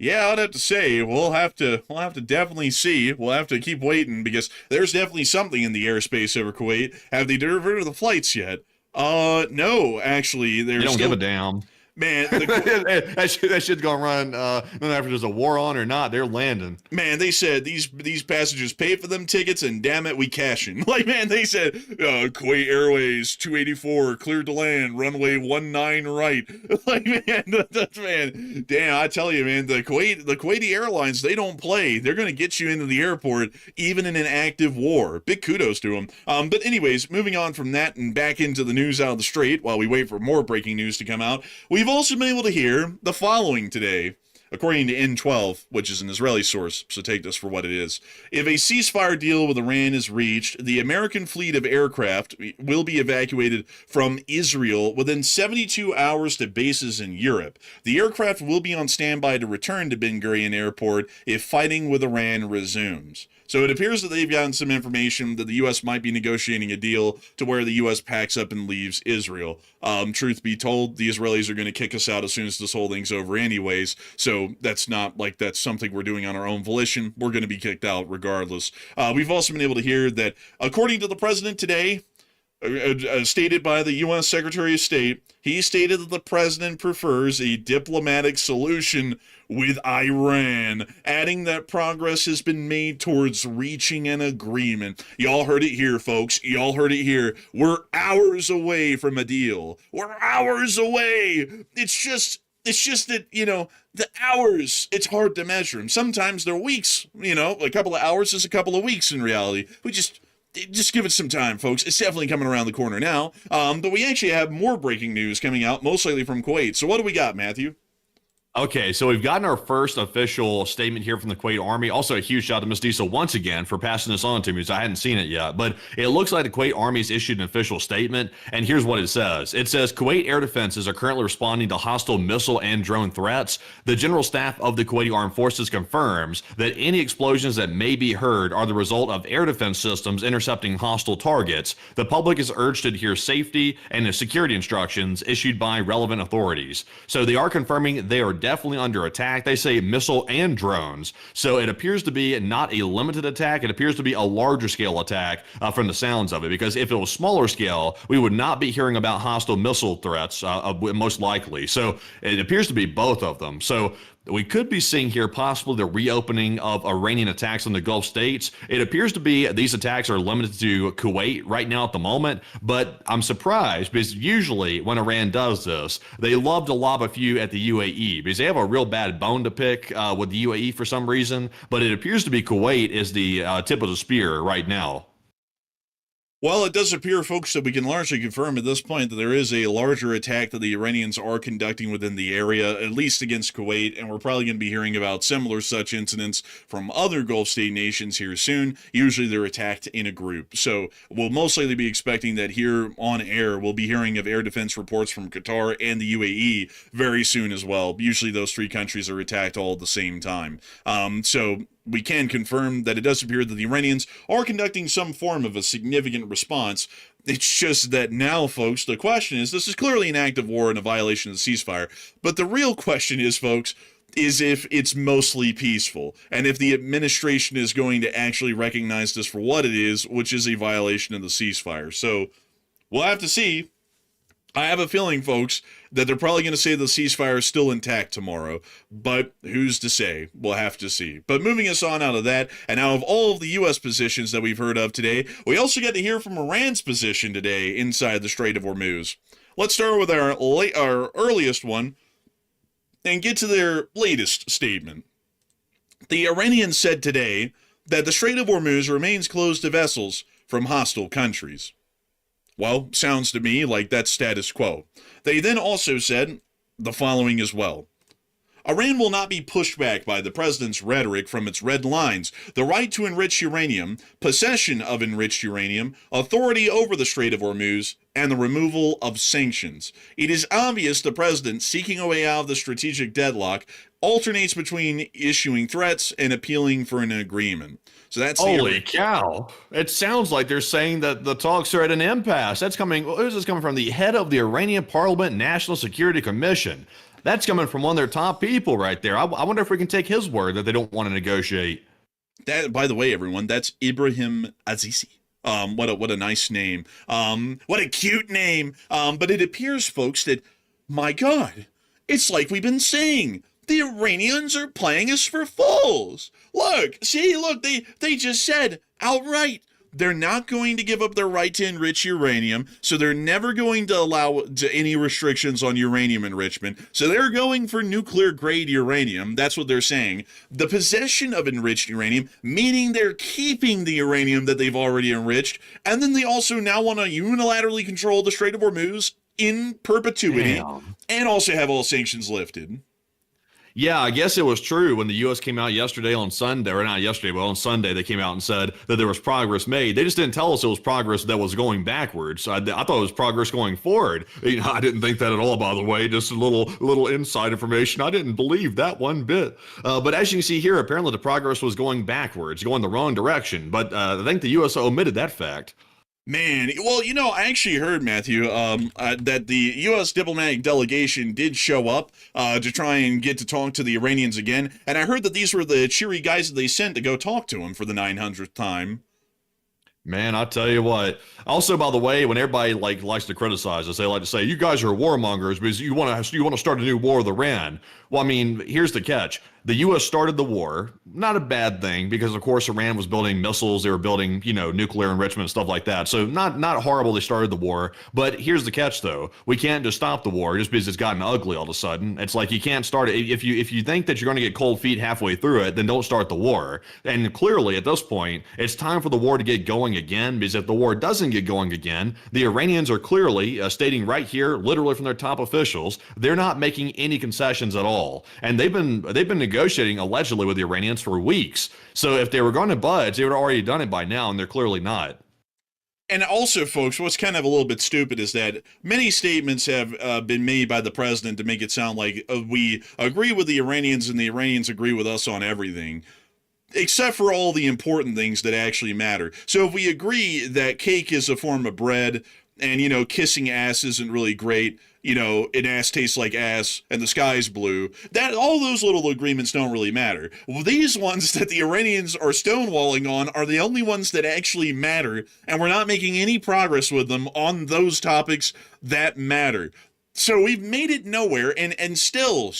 Yeah, I'd have to say we'll have to definitely see. We'll have to keep waiting because there's definitely something in the airspace over Kuwait. Have they diverted the flights yet? No, actually, They don't give a damn. Man, that shit's gonna run. No matter if there's a war on or not, they're landing. Man, they said these passengers pay for them tickets, and damn it, we cashing. Like, man, they said Kuwait Airways 284 cleared to land, runway 19 right. Like, man, damn, I tell you, man, the Kuwaiti Airlines, they don't play. They're gonna get you into the airport even in an active war. Big kudos to them. But anyways, moving on from that and back into the news out of the Strait while we wait for more breaking news to come out. We've also been able to hear the following today, according to N12, which is an Israeli source, so take this for what it is. If a ceasefire deal with Iran is reached, the American fleet of aircraft will be evacuated from Israel within 72 hours to bases in Europe. The aircraft will be on standby to return to Ben Gurion Airport if fighting with Iran resumes. So it appears that they've gotten some information that the U.S. might be negotiating a deal to where the U.S. packs up and leaves Israel. Truth be told, the Israelis are going to kick us out as soon as this whole thing's over anyways. So that's not like that's something we're doing on our own volition. We're going to be kicked out regardless. We've also been able to hear that, according to the president today, stated by the U.S. Secretary of State, he stated that the president prefers a diplomatic solution with Iran, adding that progress has been made towards reaching an agreement. Y'all heard it here, folks. Y'all heard it here. We're hours away from a deal. We're hours away. It's just that, the hours, it's hard to measure them. Sometimes they're weeks, a couple of hours is a couple of weeks in reality. Just give it some time, folks. It's definitely coming around the corner now. But we actually have more breaking news coming out, most likely from Kuwait. So what do we got, Matthew? Okay, so we've gotten our first official statement here from the Kuwait Army. Also, a huge shout out to Ms. Diesel once again for passing this on to me because I hadn't seen it yet. But it looks like the Kuwait Army's issued an official statement, and here's what it says. It says, Kuwait air defenses are currently responding to hostile missile and drone threats. The General Staff of the Kuwaiti Armed Forces confirms that any explosions that may be heard are the result of air defense systems intercepting hostile targets. The public is urged to adhere safety and the security instructions issued by relevant authorities. So they are confirming they are definitely under attack. They say missile and drones. So it appears to be not a limited attack. It appears to be a larger scale attack from the sounds of it, because if it was smaller scale, we would not be hearing about hostile missile threats, most likely. So it appears to be both of them. So we could be seeing here possibly the reopening of Iranian attacks on the Gulf states. It appears to be these attacks are limited to Kuwait right now at the moment, but I'm surprised because usually when Iran does this, they love to lob a few at the UAE because they have a real bad bone to pick with the UAE for some reason, but it appears to be Kuwait is the tip of the spear right now. Well, it does appear, folks, that we can largely confirm at this point that there is a larger attack that the Iranians are conducting within the area, at least against Kuwait, and we're probably going to be hearing about similar such incidents from other Gulf state nations here soon. Usually they're attacked in a group. So we'll most likely be expecting that here on air, we'll be hearing of air defense reports from Qatar and the UAE very soon as well. Usually those three countries are attacked all at the same time. So we can confirm that it does appear that the Iranians are conducting some form of a significant response. It's just that now, folks, the question is, this is clearly an act of war and a violation of the ceasefire. But the real question is, folks, is if it's mostly peaceful and if the administration is going to actually recognize this for what it is, which is a violation of the ceasefire. So we'll have to see. I have a feeling, folks, that they're probably going to say the ceasefire is still intact tomorrow, but who's to say? We'll have to see. But moving us on out of that, and out of all of the U.S. positions that we've heard of today, we also get to hear from Iran's position today inside the Strait of Hormuz. Let's start with our earliest one and get to their latest statement. The Iranians said today that the Strait of Hormuz remains closed to vessels from hostile countries. Well, sounds to me like that's status quo. They then also said the following as well. Iran will not be pushed back by the president's rhetoric from its red lines, the right to enrich uranium, possession of enriched uranium, authority over the Strait of Hormuz, and the removal of sanctions. It is obvious the president, seeking a way out of the strategic deadlock, alternates between issuing threats and appealing for an agreement. So that's holy cow. It sounds like they're saying that the talks are at an impasse. That's coming. Who's this coming from? The head of the Iranian Parliament National Security Commission. That's coming from one of their top people right there. I wonder if we can take his word that they don't want to negotiate. That, by the way, everyone, that's Ibrahim Azizi. What a nice name. What a cute name. But it appears, folks, that, my God, it's like we've been saying. The Iranians are playing us for fools. Look, they just said outright they're not going to give up their right to enrich uranium, so they're never going to allow any restrictions on uranium enrichment. So they're going for nuclear-grade uranium. That's what they're saying. The possession of enriched uranium, meaning they're keeping the uranium that they've already enriched, and then they also now want to unilaterally control the Strait of Hormuz in perpetuity. Damn. And also have all sanctions lifted. Yeah, I guess it was true when the U.S. came out yesterday on Sunday, or not yesterday, but on Sunday, they came out and said that there was progress made. They just didn't tell us it was progress that was going backwards. I thought it was progress going forward. I didn't think that at all, by the way. Just a little inside information. I didn't believe that one bit. But as you can see here, apparently the progress was going backwards, going the wrong direction. But I think the U.S. omitted that fact. Man, well, I actually heard, Matthew, that the U.S. diplomatic delegation did show up to try and get to talk to the Iranians again, and I heard that these were the cheery guys that they sent to go talk to them for the 900th time. Man, I tell you what. Also, by the way, when everybody likes to criticize us, they like to say, you guys are warmongers because you want to start a new war with Iran. Well, I mean, here's the catch. The U.S. started the war, not a bad thing, because of course Iran was building missiles, they were building, nuclear enrichment and stuff like that. So not horrible they started the war, but here's the catch though. We can't just stop the war just because it's gotten ugly all of a sudden. It's like you can't start it. If you think that you're going to get cold feet halfway through it, then don't start the war. And clearly at this point, it's time for the war to get going again, because if the war doesn't get going again, the Iranians are clearly stating right here, literally from their top officials, they're not making any concessions at all. And they've been negotiating allegedly with the Iranians for weeks. So if they were going to budge, they would have already done it by now, and they're clearly not. And also, folks, what's kind of a little bit stupid is that many statements have been made by the president to make it sound like we agree with the Iranians and the Iranians agree with us on everything, except for all the important things that actually matter. So if we agree that cake is a form of bread and, kissing ass isn't really great, an ass tastes like ass and the sky's blue, that all those little agreements don't really matter. Well, these ones that the Iranians are stonewalling on are the only ones that actually matter, and we're not making any progress with them on those topics that matter. So we've made it nowhere, and still,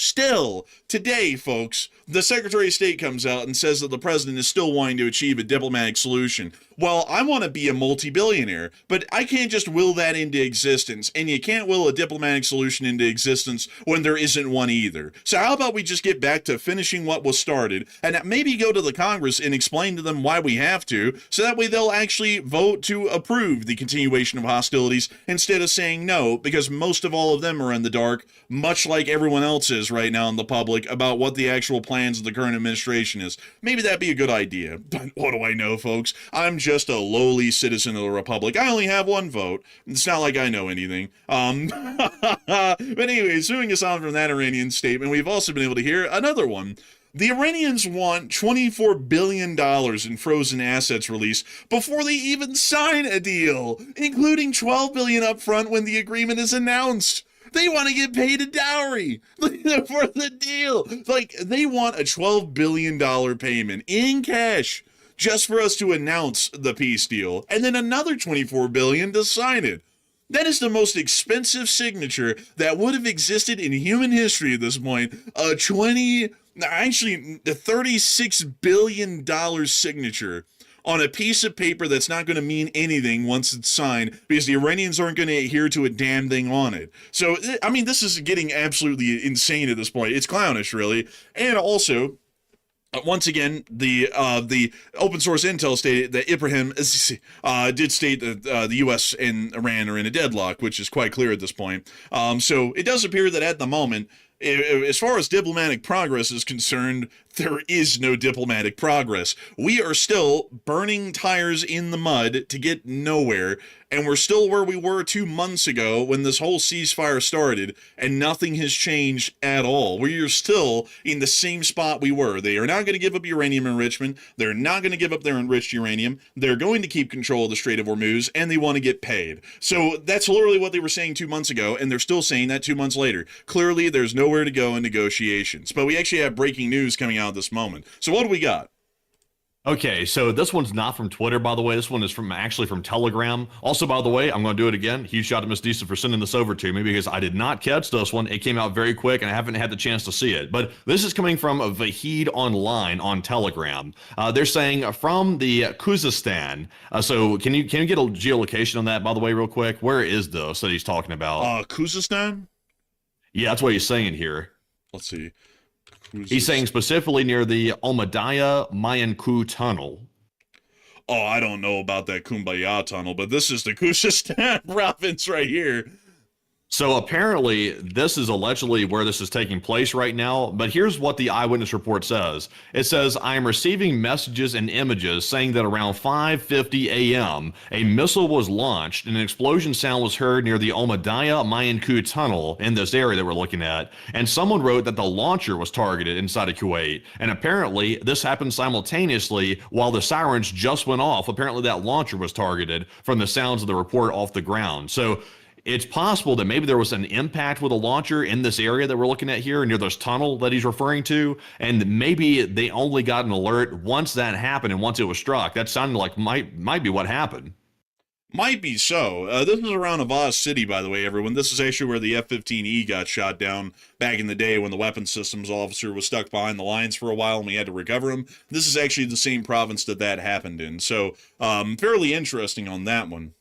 today, folks, the Secretary of State comes out and says that the president is still wanting to achieve a diplomatic solution. Well, I want to be a multi-billionaire, but I can't just will that into existence, and you can't will a diplomatic solution into existence when there isn't one either. So how about we just get back to finishing what was started, and maybe go to the Congress and explain to them why we have to, so that way they'll actually vote to approve the continuation of hostilities instead of saying no, because most of all of them are in the dark, much like everyone else is right now in the public, about what the actual plans of the current administration is. Maybe that'd be a good idea. But what do I know, folks? I'm just a lowly citizen of the Republic. I only have one vote. It's not like I know anything. But anyway, moving us on from that Iranian statement, we've also been able to hear another one. The Iranians want $24 billion in frozen assets release before they even sign a deal, including $12 billion up front when the agreement is announced. They want to get paid a dowry for the deal. Like, they want a $12 billion payment in cash just for us to announce the peace deal, and then another $24 billion to sign it. That is the most expensive signature that would have existed in human history at this point. A $36 billion signature on a piece of paper that's not going to mean anything once it's signed, because the Iranians aren't going to adhere to a damn thing on it. So, I mean, this is getting absolutely insane at this point. It's clownish, really. And also, once again, the open source intel stated that Ibrahim did state that the U.S. and Iran are in a deadlock, which is quite clear at this point. So it does appear that at the moment, as far as diplomatic progress is concerned, there is no diplomatic progress. We are still burning tires in the mud to get nowhere, and we're still where we were 2 months ago when this whole ceasefire started, and nothing has changed at all. We are still in the same spot we were. They are not going to give up uranium enrichment. They're not going to give up their enriched uranium. They're going to keep control of the Strait of Hormuz, and they want to get paid. So that's literally what they were saying 2 months ago, and they're still saying that 2 months later. Clearly, there's nowhere to go in negotiations. But we actually have breaking news coming out this moment. So what do we got? Okay, so this one's not from Twitter, by the way. This one is actually from Telegram. Also, by the way, I'm going to do it again. Huge shout out to Miss Deesa for sending this over to me, because I did not catch this one. It came out very quick, and I haven't had the chance to see it. But this is coming from Vahid Online on Telegram. They're saying from the Khuzestan. So can you get a geolocation on that, by the way, real quick? Where is this that he's talking about? Khuzestan? Yeah, that's what he's saying here. Let's see. He's saying specifically near the Almadaya Mayanku Tunnel. Oh, I don't know about that Kumbaya tunnel, but this is the Khuzestan province right here. So apparently this is allegedly where this is taking place right now, but here's what the eyewitness report says. It says, I am receiving messages and images saying that around 5:50 a.m., a missile was launched and an explosion sound was heard near the Almadaya Mayanku tunnel in this area that we're looking at, and someone wrote that the launcher was targeted inside of Kuwait, and apparently this happened simultaneously while the sirens just went off. Apparently that launcher was targeted from the sounds of the report off the ground. So it's possible that maybe there was an impact with a launcher in this area that we're looking at here near this tunnel that he's referring to, and maybe they only got an alert once that happened and once it was struck. That sounded like might be what happened. Might be so. This is around Avaz City, by the way, everyone. This is actually where the F-15E got shot down back in the day when the weapons systems officer was stuck behind the lines for a while and we had to recover him. This is actually the same province that happened in. So, fairly interesting on that one.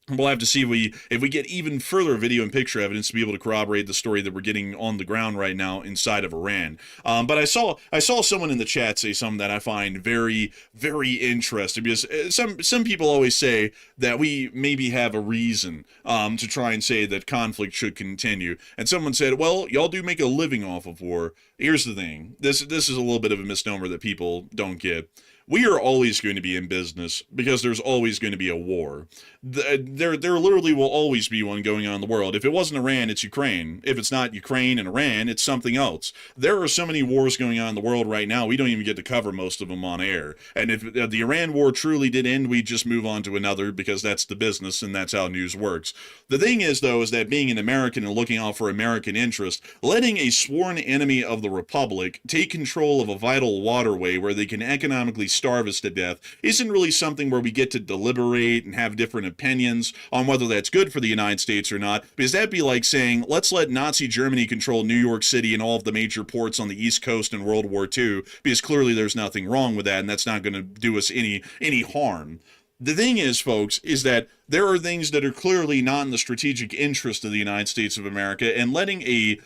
We'll have to see if we get even further video and picture evidence to be able to corroborate the story that we're getting on the ground right now inside of Iran. But I saw someone in the chat say something that I find very, very interesting, because some people always say that we maybe have a reason to try and say that conflict should continue. And someone said, well, y'all do make a living off of war. Here's the thing. This is a little bit of a misnomer that people don't get. We are always going to be in business because there's always going to be a war. There literally will always be one going on in the world. If it wasn't Iran, it's Ukraine. If it's not Ukraine and Iran, it's something else. There are so many wars going on in the world right now, we don't even get to cover most of them on air. And if the Iran war truly did end, we'd just move on to another, because that's the business and that's how news works. The thing is, though, is that being an American and looking out for American interests, letting a sworn enemy of the Republic take control of a vital waterway where they can economically starve us to death isn't really something where we get to deliberate and have different opinions on whether that's good for the United States or not, because that'd be like saying, let's let Nazi Germany control New York City and all of the major ports on the East Coast in World War II, because clearly there's nothing wrong with that, and that's not going to do us any harm. The thing is, folks, is that there are things that are clearly not in the strategic interest of the United States of America, and letting a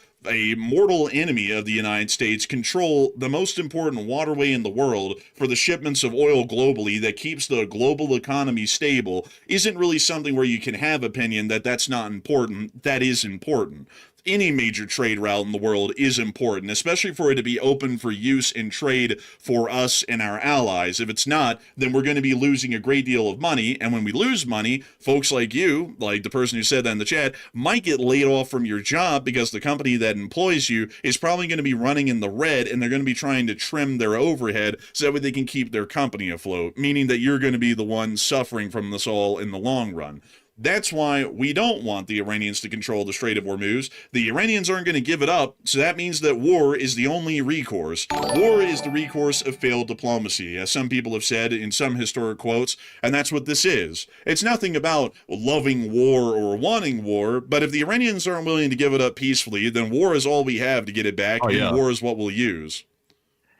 mortal enemy of the United States control the most important waterway in the world for the shipments of oil globally that keeps the global economy stable isn't really something where you can have opinion that that's not important. That is important. Any major trade route in the world is important, especially for it to be open for use in trade for us and our allies. If it's not, then we're going to be losing a great deal of money. And when we lose money, folks like you, like the person who said that in the chat, might get laid off from your job because the company that employs you is probably going to be running in the red, and they're going to be trying to trim their overhead so that way they can keep their company afloat, meaning that you're going to be the one suffering from this all in the long run. That's why we don't want the Iranians to control the Strait of Hormuz. The Iranians aren't going to give it up, so that means that war is the only recourse. War is the recourse of failed diplomacy, as some people have said in some historic quotes, and that's what this is. It's nothing about loving war or wanting war, but if the Iranians aren't willing to give it up peacefully, then war is all we have to get it back, and war is what we'll use.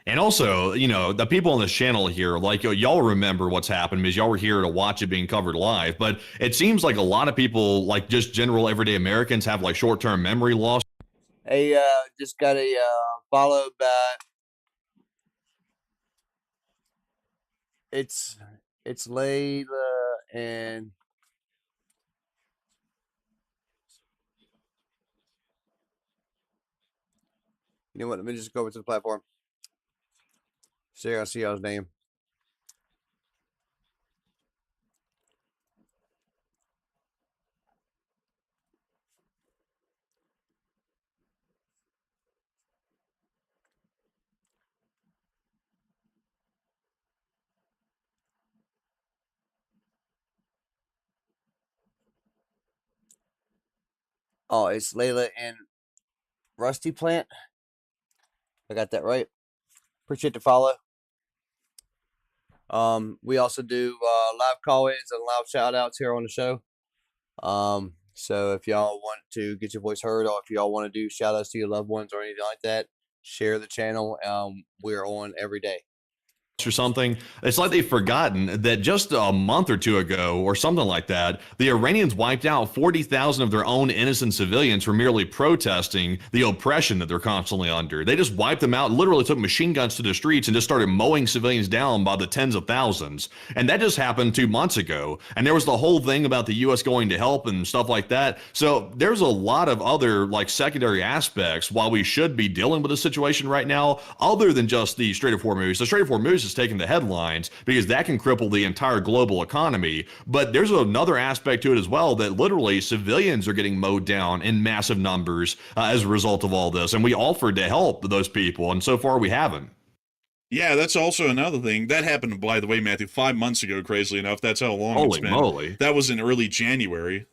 And also, you know, the people on this channel here, like, y'all remember what's happened because y'all were here to watch it being covered live. But it seems like a lot of people, like just general everyday Americans, have like short-term memory loss. Hey, just got a followed by it's Layla and you know what? Let me just go over to the platform. I see y'all's name. Oh, it's Layla and Rusty Plant. I got that right. Appreciate the follow. We also do live call-ins and live shout-outs here on the show. So if y'all want to get your voice heard, or if y'all want to do shout-outs to your loved ones or anything like that, share the channel. We're on every day. Or something. It's like they've forgotten that just a month or two ago or something like that, the Iranians wiped out 40,000 of their own innocent civilians for merely protesting the oppression that they're constantly under. They just wiped them out, literally took machine guns to the streets and just started mowing civilians down by the tens of thousands. And that just happened 2 months ago. And there was the whole thing about the U.S. going to help and stuff like that. So there's a lot of other like secondary aspects while we should be dealing with the situation right now, other than just the Strait of Hormuz. The Strait of Hormuz is taking the headlines because that can cripple the entire global economy. But there's another aspect to it as well, that literally civilians are getting mowed down in massive numbers as a result of all this. And we offered to help those people, and so far we haven't. Yeah, that's also another thing. That happened, by the way, Matthew, 5 months ago, crazily enough. That's how long it's been. Holy moly. That was in early January.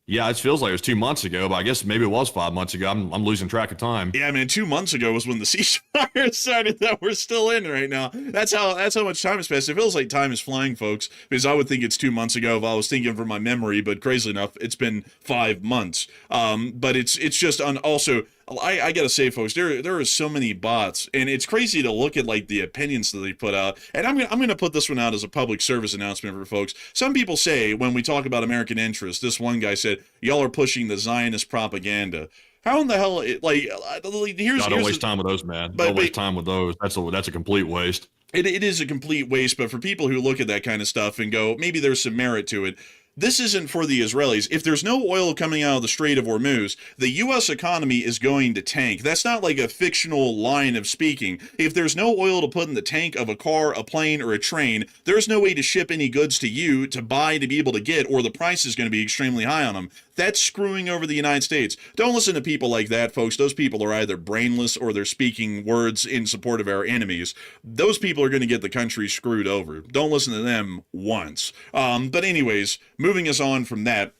Yeah, it feels like it was 2 months ago, but I guess maybe it was 5 months ago. I'm losing track of time. Yeah, man, 2 months ago was when the ceasefire started that we're still in right now. That's how much time has passed. It feels like time is flying, folks, because I would think it's 2 months ago if I was thinking from my memory, but crazy enough, it's been 5 months. But it's just also. I gotta say, folks, there are so many bots, and it's crazy to look at like the opinions that they put out. And I'm gonna put this one out as a public service announcement for folks. Some people say when we talk about American interests, this one guy said, "Y'all are pushing the Zionist propaganda." How in the hell? Don't waste time with those, man. Don't waste time with those. That's a complete waste. It is a complete waste. But for people who look at that kind of stuff and go, maybe there's some merit to it. This isn't for the Israelis. If there's no oil coming out of the Strait of Hormuz, the U.S. economy is going to tank. That's not like a fictional line of speaking. If there's no oil to put in the tank of a car, a plane, or a train, there's no way to ship any goods to you to buy to be able to get, or the price is going to be extremely high on them. That's screwing over the United States. Don't listen to people like that, folks. Those people are either brainless or they're speaking words in support of our enemies. Those people are going to get the country screwed over. Don't listen to them once. But anyways, moving us on from that,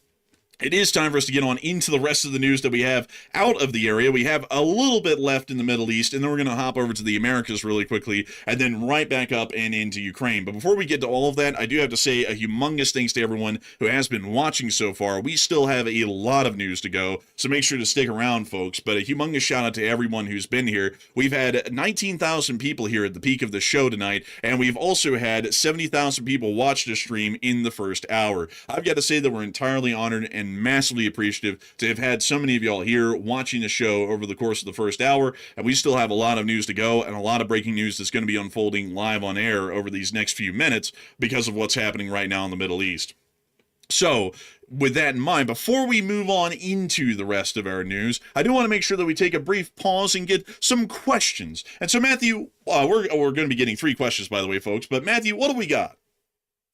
it is time for us to get on into the rest of the news that we have out of the area. We have a little bit left in the Middle East, and then we're going to hop over to the Americas really quickly, and then right back up and into Ukraine. But before we get to all of that, I do have to say a humongous thanks to everyone who has been watching so far. We still have a lot of news to go, so make sure to stick around, folks. But a humongous shout out to everyone who's been here. We've had 19,000 people here at the peak of the show tonight, and we've also had 70,000 people watch the stream in the first hour. I've got to say that we're entirely honored and massively appreciative to have had so many of y'all here watching the show over the course of the first hour, and we still have a lot of news to go and a lot of breaking news that's going to be unfolding live on air over these next few minutes because of what's happening right now in the Middle East. So, with that in mind, before we move on into the rest of our news, I do want to make sure that we take a brief pause and get some questions. And so, Matthew, we're going to be getting 3 questions, by the way, folks, but Matthew, what do we got?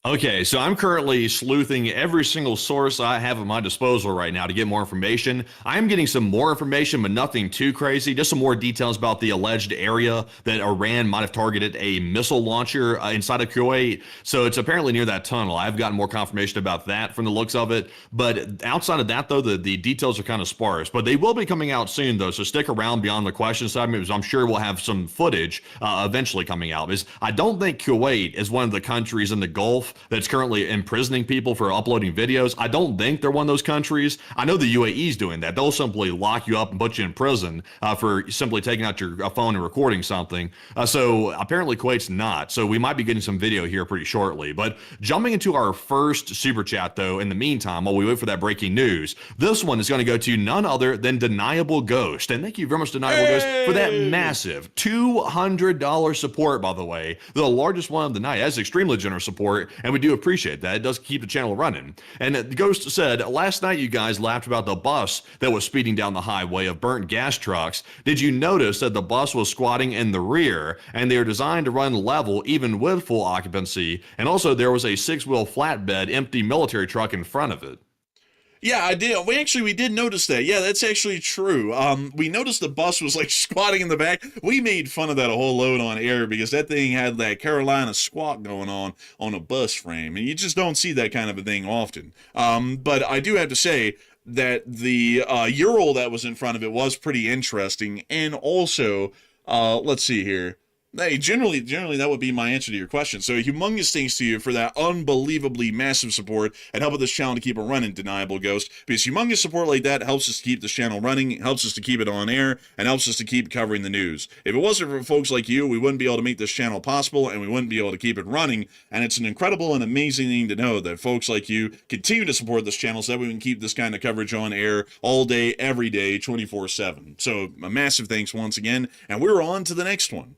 Okay, so I'm currently sleuthing every single source I have at my disposal right now to get more information. I'm getting some more information, but nothing too crazy. Just some more details about the alleged area that Iran might have targeted a missile launcher inside of Kuwait. So it's apparently near that tunnel. I've gotten more confirmation about that from the looks of it. But outside of that, though, the details are kind of sparse. But they will be coming out soon, though. So stick around beyond the question segment, because I'm sure we'll have some footage eventually coming out. Because I don't think Kuwait is one of the countries in the Gulf that's currently imprisoning people for uploading videos. I don't think they're one of those countries. I know the UAE is doing that. They'll simply lock you up and put you in prison for simply taking out your phone and recording something. So apparently Kuwait's not. So we might be getting some video here pretty shortly. But jumping into our first super chat, though, in the meantime, while we wait for that breaking news, this one is going to go to none other than Deniable Ghost. And thank you very much, Deniable Ghost, for that massive $200 support, by the way. The largest one of the night. That's extremely generous support. And we do appreciate that. It does keep the channel running. And the Ghost said, last night you guys laughed about the bus that was speeding down the highway of burnt gas trucks. Did you notice that the bus was squatting in the rear and they are designed to run level even with full occupancy? And also there was a 6-wheel flatbed empty military truck in front of it. Yeah, I did. We did notice that. Yeah, that's actually true. We noticed the bus was like squatting in the back. We made fun of that a whole load on air because that thing had that Carolina squat going on a bus frame, and you just don't see that kind of a thing often. But I do have to say that the Ural that was in front of it was pretty interesting, and also, let's see here. Hey, generally, that would be my answer to your question. So, humongous thanks to you for that unbelievably massive support and helping this channel to keep it running, Deniable Ghost. Because humongous support like that helps us to keep this channel running, helps us to keep it on air, and helps us to keep covering the news. If it wasn't for folks like you, we wouldn't be able to make this channel possible, and we wouldn't be able to keep it running. And it's an incredible and amazing thing to know that folks like you continue to support this channel so that we can keep this kind of coverage on air all day, every day, 24/7. So, a massive thanks once again, and we're on to the next one.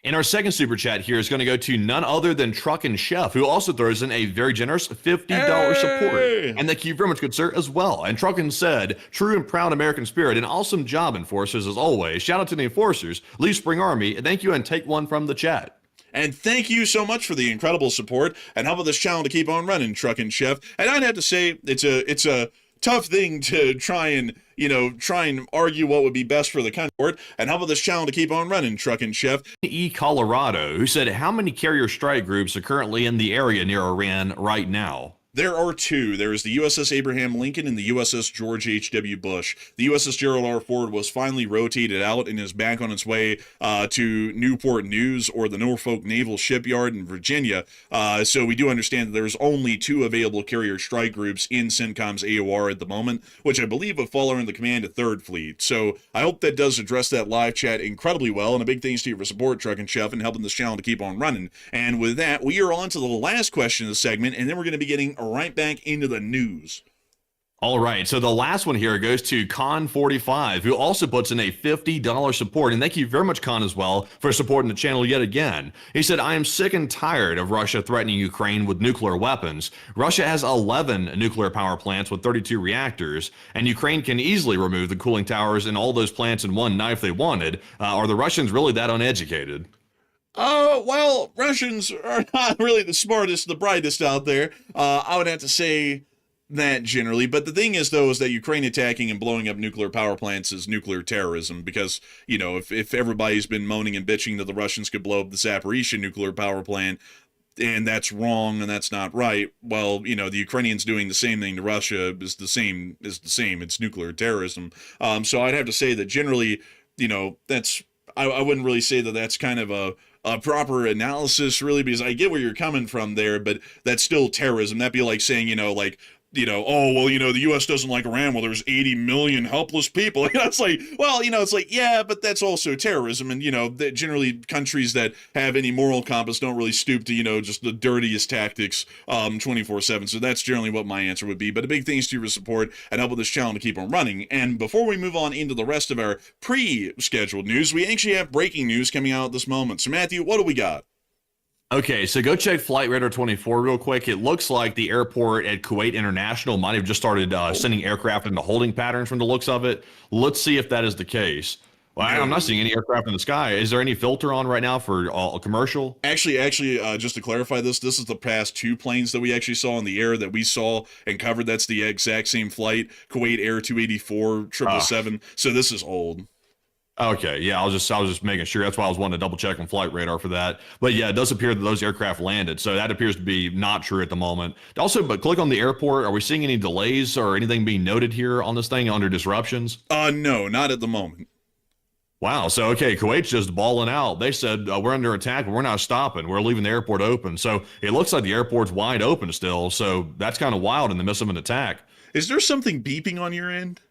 And our second super chat here is going to go to none other than Truckin' Chef, who also throws in a very generous $50 support. And thank you very much, good sir, as well. And Truckin' said, true and proud American spirit, an awesome job, Enforcers, as always. Shout out to the Enforcers, Leaf Spring Army, and thank you, and take one from the chat. And thank you so much for the incredible support and helping this channel to keep on running, Truckin' Chef. And I'd have to say, it's a tough thing to try and argue what would be best for the country and help this channel to keep on running, Truckin' Chef. Colorado, who said, how many carrier strike groups are currently in the area near Iran right now? There are 2. There is the USS Abraham Lincoln and the USS George H.W. Bush. The USS Gerald R. Ford was finally rotated out and is back on its way to Newport News or the Norfolk Naval Shipyard in Virginia. So we do understand that there's only 2 available carrier strike groups in CENTCOM's AOR at the moment, which I believe would fall under the command of 3rd Fleet. So I hope that does address that live chat incredibly well, and a big thanks to you for support, Truckin' Chef, and helping this channel to keep on running. And with that, we are on to the last question of the segment, and then we're going to be getting right back into the news. All right, so the last one here goes to Con45, who also puts in a $50 support. And thank you very much, Con, as well, for supporting the channel yet again. He said, I am sick and tired of Russia threatening Ukraine with nuclear weapons. Russia has 11 nuclear power plants with 32 reactors, and Ukraine can easily remove the cooling towers and all those plants in one night if they wanted. Are the Russians really that uneducated? Well, Russians are not really the smartest, the brightest out there. I would have to say that generally. But the thing is, though, is that Ukraine attacking and blowing up nuclear power plants is nuclear terrorism because, if everybody's been moaning and bitching that the Russians could blow up the Zaporizhzhia nuclear power plant, and that's wrong and that's not right. Well, the Ukrainians doing the same thing to Russia is the same. It's nuclear terrorism. So I'd have to say that generally, that's I wouldn't really say that that's kind of a proper analysis, really, because I get where you're coming from there, but that's still terrorism. That'd be like saying, oh, well, the U.S. doesn't like Iran. Well, there's 80 million helpless people. It's like, well, it's like, yeah, but that's also terrorism. And, that generally countries that have any moral compass don't really stoop to, just the dirtiest tactics 24/7. So that's generally what my answer would be. But a big thanks to your support and help with this channel to keep on running. And before we move on into the rest of our pre-scheduled news, we actually have breaking news coming out at this moment. So, Matthew, what do we got? Okay, so go check Flight Radar 24 real quick. It looks like the airport at Kuwait International might have just started sending aircraft into holding patterns from the looks of it. Let's see if that is the case. Well, I'm not seeing any aircraft in the sky. Is there any filter on right now for a commercial? Actually, just to clarify this is the past 2 planes that we actually saw in the air that we saw and covered. That's the exact same flight, Kuwait Air 284 777. So this is old. Okay, yeah, I was just making sure. That's why I was wanting to double check on Flight Radar for that. But yeah, it does appear that those aircraft landed, so that appears to be not true at the moment. Also, but click on the airport. Are we seeing any delays or anything being noted here on this thing under disruptions? No, not at the moment. Wow. So, okay, Kuwait's just balling out. They said, we're under attack, but we're not stopping. We're leaving the airport open. So it looks like the airport's wide open still. So that's kind of wild in the midst of an attack. Is there something beeping on your end?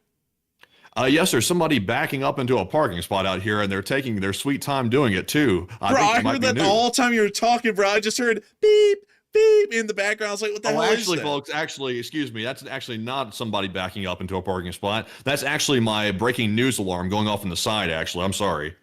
Yes, there's somebody backing up into a parking spot out here, and they're taking their sweet time doing it, too. I heard that the whole time you were talking, bro. I just heard beep, beep in the background. I was like, what the hell is that? Folks, excuse me. That's actually not somebody backing up into a parking spot. That's actually my breaking news alarm going off on the side, actually. I'm sorry.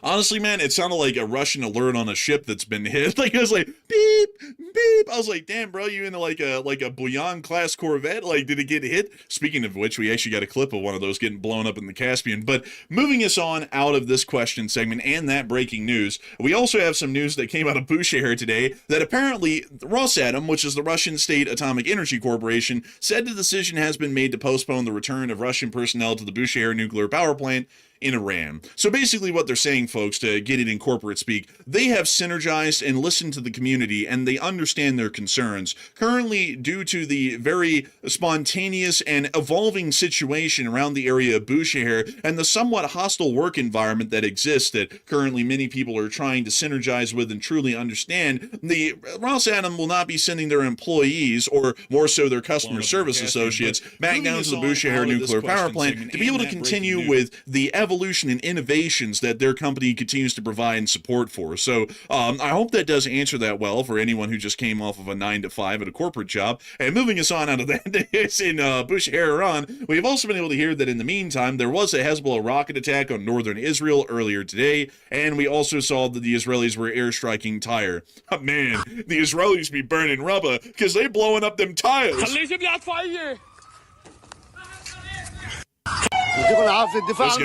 Honestly, man, it sounded like a Russian alert on a ship that's been hit. Like, it was like, beep, beep. I was like, damn, bro, you into like a Bouillon class Corvette? Like, did it get hit? Speaking of which, we actually got a clip of one of those getting blown up in the Caspian. But moving us on out of this question segment and that breaking news, we also have some news that came out of Bushehr today that apparently Rosatom, which is the Russian State Atomic Energy Corporation, said the decision has been made to postpone the return of Russian personnel to the Bushehr nuclear power plant in Iran. So basically what they're saying, folks, to get it in corporate speak, they have synergized and listened to the community and they understand their concerns. Currently, due to the very spontaneous and evolving situation around the area of Bushehr and the somewhat hostile work environment that exists that currently many people are trying to synergize with and truly understand, the Rosatom will not be sending their employees, or more so their customer service associates, back down to the Bushehr nuclear power plant to be able to continue with the evolution and innovations that their company continues to provide and support for. So I hope that does answer that well for anyone who just came off of a 9-to-5 at a corporate job. And moving us on out of that, in Bushehr, Iran, we've also been able to hear that in the meantime, there was a Hezbollah rocket attack on northern Israel earlier today, and we also saw that the Israelis were airstriking Tyre. Oh, man, the Israelis be burning rubber because they blowing up them tires. Let's get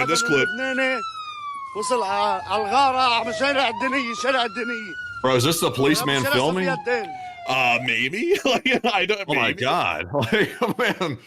this clip. Bro, is this the policeman filming? Maybe. Like, I don't. Oh my God! Like, man,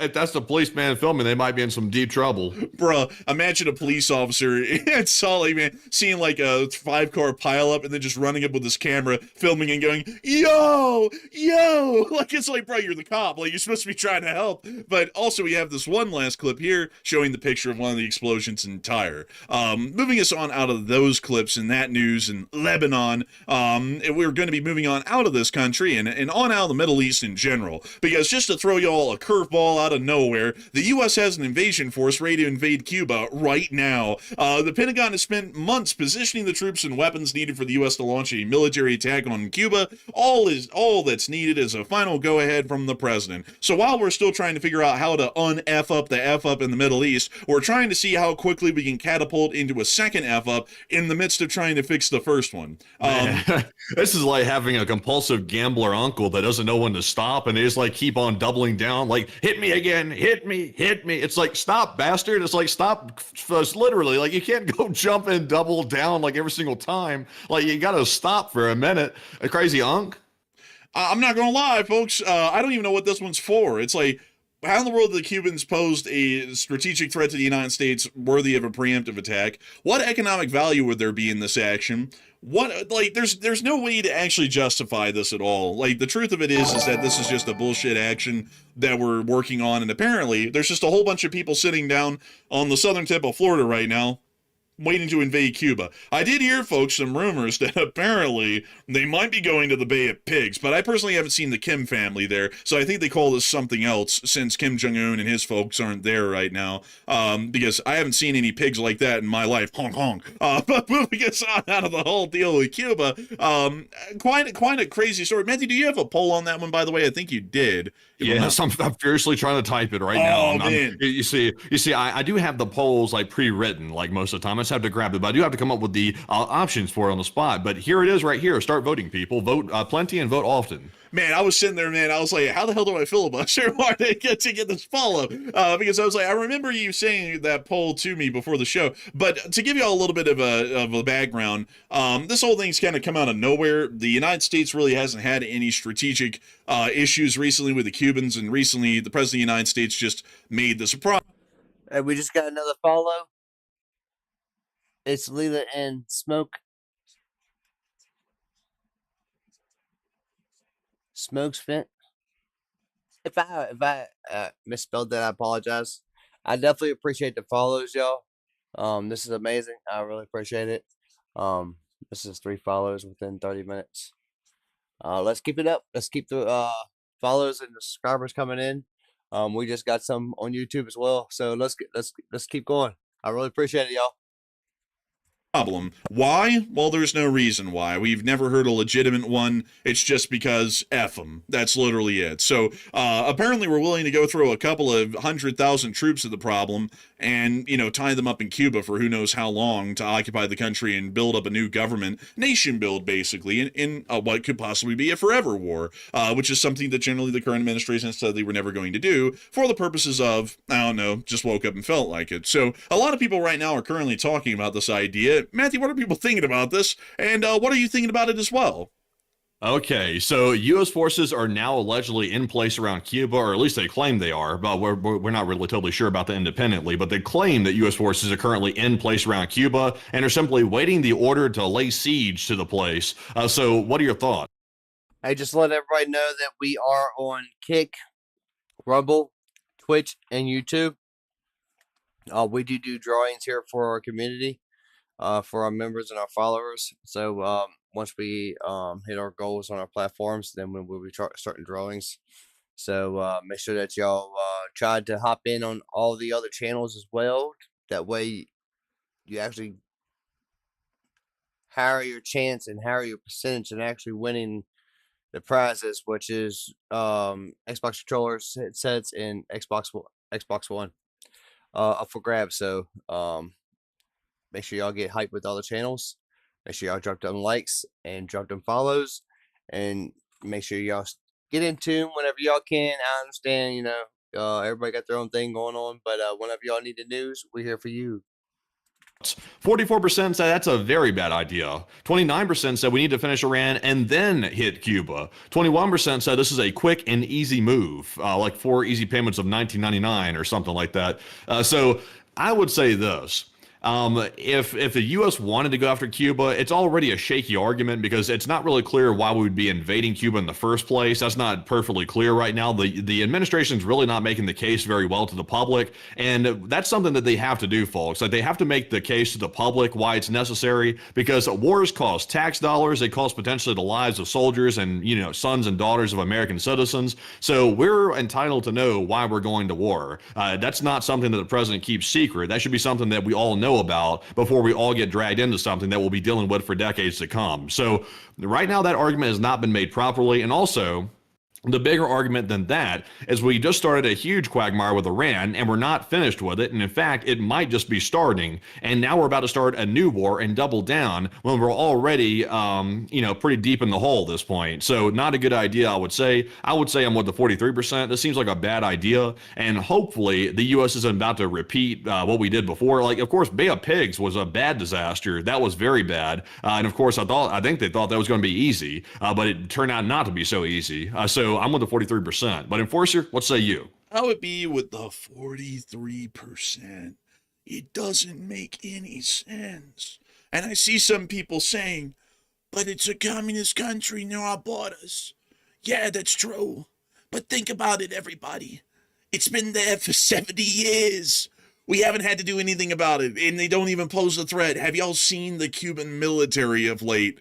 if that's the policeman filming, they might be in some deep trouble. Bruh, imagine a police officer in Salt Lake, man, seeing like a 5-car pileup and then just running up with his camera, filming and going, "Yo, yo!" Like, it's like, bro, you're the cop. Like, you're supposed to be trying to help. But also, we have this one last clip here showing the picture of one of the explosions in Tyre. Moving us on out of those clips and that news in Lebanon, we're going to be moving on out of this country and on out of the Middle East in general, because just to throw y'all a curveball out of nowhere, the U.S. has an invasion force ready to invade Cuba right now. The Pentagon has spent months positioning the troops and weapons needed for the U.S. to launch a military attack on Cuba. All that's needed is a final go-ahead from the president. So while we're still trying to figure out how to un-F up the F up in the Middle East, we're trying to see how quickly we can catapult into a second F up in the midst of trying to fix the first one. This is like having a compulsive gambler uncle that doesn't know when to stop, and they just like keep on doubling down, like, hit me again, hit me. It's like, stop, bastard. It's like, stop. Literally, like, you can't go jump and double down like every single time. Like, you gotta stop for a minute. A crazy unk. I'm not gonna lie, folks. I don't even know what this one's for. It's like, how in the world the Cubans posed a strategic threat to the United States worthy of a preemptive attack? What economic value would there be in this action? What, like, there's no way to actually justify this at all. Like, the truth of it is that this is just a bullshit action that we're working on, and apparently there's just a whole bunch of people sitting down on the southern tip of Florida right now waiting to invade Cuba. I did hear, folks, some rumors that apparently they might be going to the Bay of Pigs, but I personally haven't seen the Kim family there, so I think they call this something else since Kim Jong-un and his folks aren't there right now, because I haven't seen any pigs like that in my life. Hong Kong. But moving us on out of the whole deal with Cuba, quite a crazy story. Matthew, do you have a poll on that one, by the way? I think you did. Yes, I'm furiously trying to type it right now. Oh, man. You see, I do have the polls like pre-written, like most of the time. I just have to grab it, but I do have to come up with the options for it on the spot. But here it is right here. Start voting, people. Vote plenty and vote often. Man, I was sitting there, man. I was like, how the hell do I filibuster? Why did I get to get this follow? Because I was like, I remember you saying that poll to me before the show. But to give you all a little bit of a background, this whole thing's kind of come out of nowhere. The United States really hasn't had any strategic issues recently with the Cubans, and recently the President of the United States just made this a problem. And we just got another follow. It's Leela and Smoke. Smoke's Vent. If I misspelled that, I apologize. I definitely appreciate the follows, y'all. This is amazing. I really appreciate it. This is 3 follows within 30 minutes. Let's keep it up. Let's keep the follows and the subscribers coming in. We just got some on YouTube as well, so let's keep going. I really appreciate it, y'all. Problem. Why? Well, there's no reason why. We've never heard a legitimate one. It's just because F them. That's literally it. So apparently we're willing to go through a couple of 100,000 troops at the problem and, tie them up in Cuba for who knows how long to occupy the country and build up a new government, nation build, basically, in what could possibly be a forever war, which is something that generally the current administration said they were never going to do for the purposes of, I don't know, just woke up and felt like it. So a lot of people right now are currently talking about this idea. Matthew, what are people thinking about this? And what are you thinking about it as well? Okay, so U.S. forces are now allegedly in place around Cuba, or at least they claim they are, but we're not really totally sure about that independently, but they claim that U.S. forces are currently in place around Cuba and are simply waiting the order to lay siege to the place. So what are your thoughts? Hey, just let everybody know that we are on Kick, Rumble, Twitch, and YouTube. We do drawings here for our community, for our members and our followers. So once we hit our goals on our platforms, then we'll be starting drawings. So make sure that y'all try to hop in on all the other channels as well. That way you actually higher your chance and higher your percentage in actually winning the prizes, which is Xbox controllers, headsets, and Xbox One up for grabs. So make sure y'all get hyped with all the channels. Make sure y'all drop them likes and drop them follows, and make sure y'all get in tune whenever y'all can. I understand, everybody got their own thing going on, but whenever y'all need the news, we're here for you. 44% said that's a very bad idea. 29% said we need to finish Iran and then hit Cuba. 21% said this is a quick and easy move, like 4 easy payments of $19.99 or something like that. So I would say this. If the U.S. wanted to go after Cuba, it's already a shaky argument because it's not really clear why we would be invading Cuba in the first place. That's not perfectly clear right now. The administration's really not making the case very well to the public, and that's something that they have to do, folks. Like, they have to make the case to the public why it's necessary, because wars cost tax dollars. They cost potentially the lives of soldiers and, sons and daughters of American citizens. So we're entitled to know why we're going to war. That's not something that the president keeps secret. That should be something that we all know about before we all get dragged into something that we'll be dealing with for decades to come. So right now that argument has not been made properly. And also, the bigger argument than that is we just started a huge quagmire with Iran, and we're not finished with it. And in fact, it might just be starting. And now we're about to start a new war and double down when we're already, pretty deep in the hole at this point. So not a good idea, I would say. I'm with the 43%. This seems like a bad idea. And hopefully the U.S. isn't about to repeat what we did before. Like, of course, Bay of Pigs was a bad disaster. That was very bad. And of course, I think they thought that was going to be easy, but it turned out not to be so easy. So I'm with the 43%. But Enforcer, what say you? How it be with the 43%? It doesn't make any sense. And I see some people saying, but it's a communist country near our borders. Yeah, that's true. But think about it, everybody. It's been there for 70 years. We haven't had to do anything about it, and they don't even pose a threat. Have y'all seen the Cuban military of late?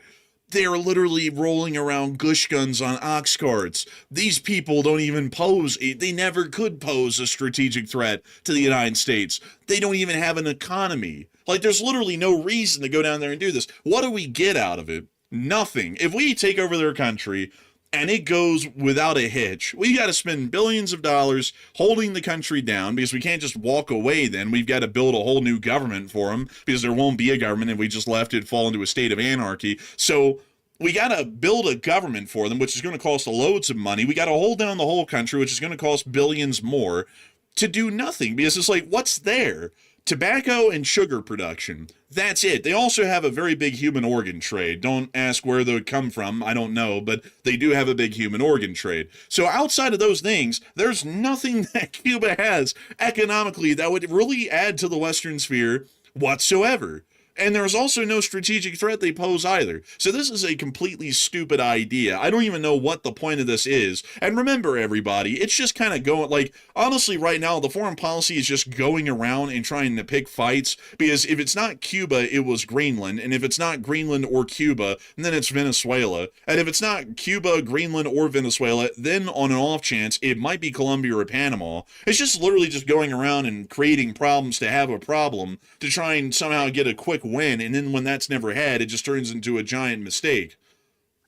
They're literally rolling around gush guns on ox carts. These people don't even pose, they never could pose a strategic threat to the United States. They don't even have an economy. Like, there's literally no reason to go down there and do this. What do we get out of it? Nothing. If we take over their country and it goes without a hitch, we got to spend billions of dollars holding the country down because we can't just walk away then. We've got to build a whole new government for them because there won't be a government if we just left it fall into a state of anarchy. So we got to build a government for them, which is going to cost loads of money. We got to hold down the whole country, which is going to cost billions more to do nothing because it's like, what's there? Tobacco and sugar production. That's it. They also have a very big human organ trade. Don't ask where they come from. I don't know, but they do have a big human organ trade. So outside of those things, there's nothing that Cuba has economically that would really add to the Western sphere whatsoever. And there's also no strategic threat they pose either. So this is a completely stupid idea. I don't even know what the point of this is. And remember, everybody, it's just kind of going, like, honestly, right now, the foreign policy is just going around and trying to pick fights. Because if it's not Cuba, it was Greenland. And if it's not Greenland or Cuba, then it's Venezuela. And if it's not Cuba, Greenland, or Venezuela, then on an off chance, it might be Colombia or Panama. It's just literally just going around and creating problems to have a problem to try and somehow get a quick win, and then when that's never had, it just turns into a giant mistake.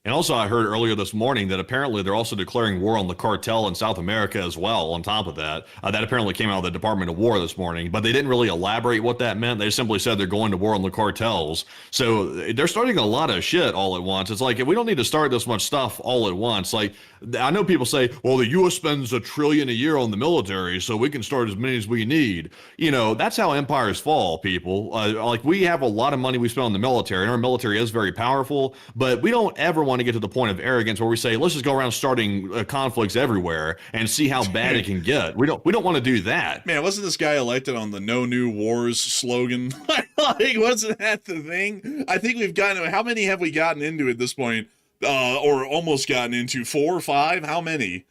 And also, I heard earlier this morning that apparently they're also declaring war on the cartel in South America as well. On top of that, that apparently came out of the Department of War this morning, but they didn't really elaborate what that meant. They simply said they're going to war on the cartels. So they're starting a lot of shit all at once. It's like, we don't need to start this much stuff all at once. Like, I know people say, well, the U.S. spends $1 trillion a year on the military, so we can start as many as we need. You know, that's how empires fall, people. Like, we have a lot of money we spend on the military, and our military is very powerful, but we don't ever want to get to the point of arrogance where we say, let's just go around starting conflicts everywhere and see how bad it can get. We don't want to do that. Man, wasn't this guy elected on the No New Wars slogan? Like, wasn't that the thing? I think we've gotten, how many have we gotten into at this point? Or almost gotten into 4 or 5? How many?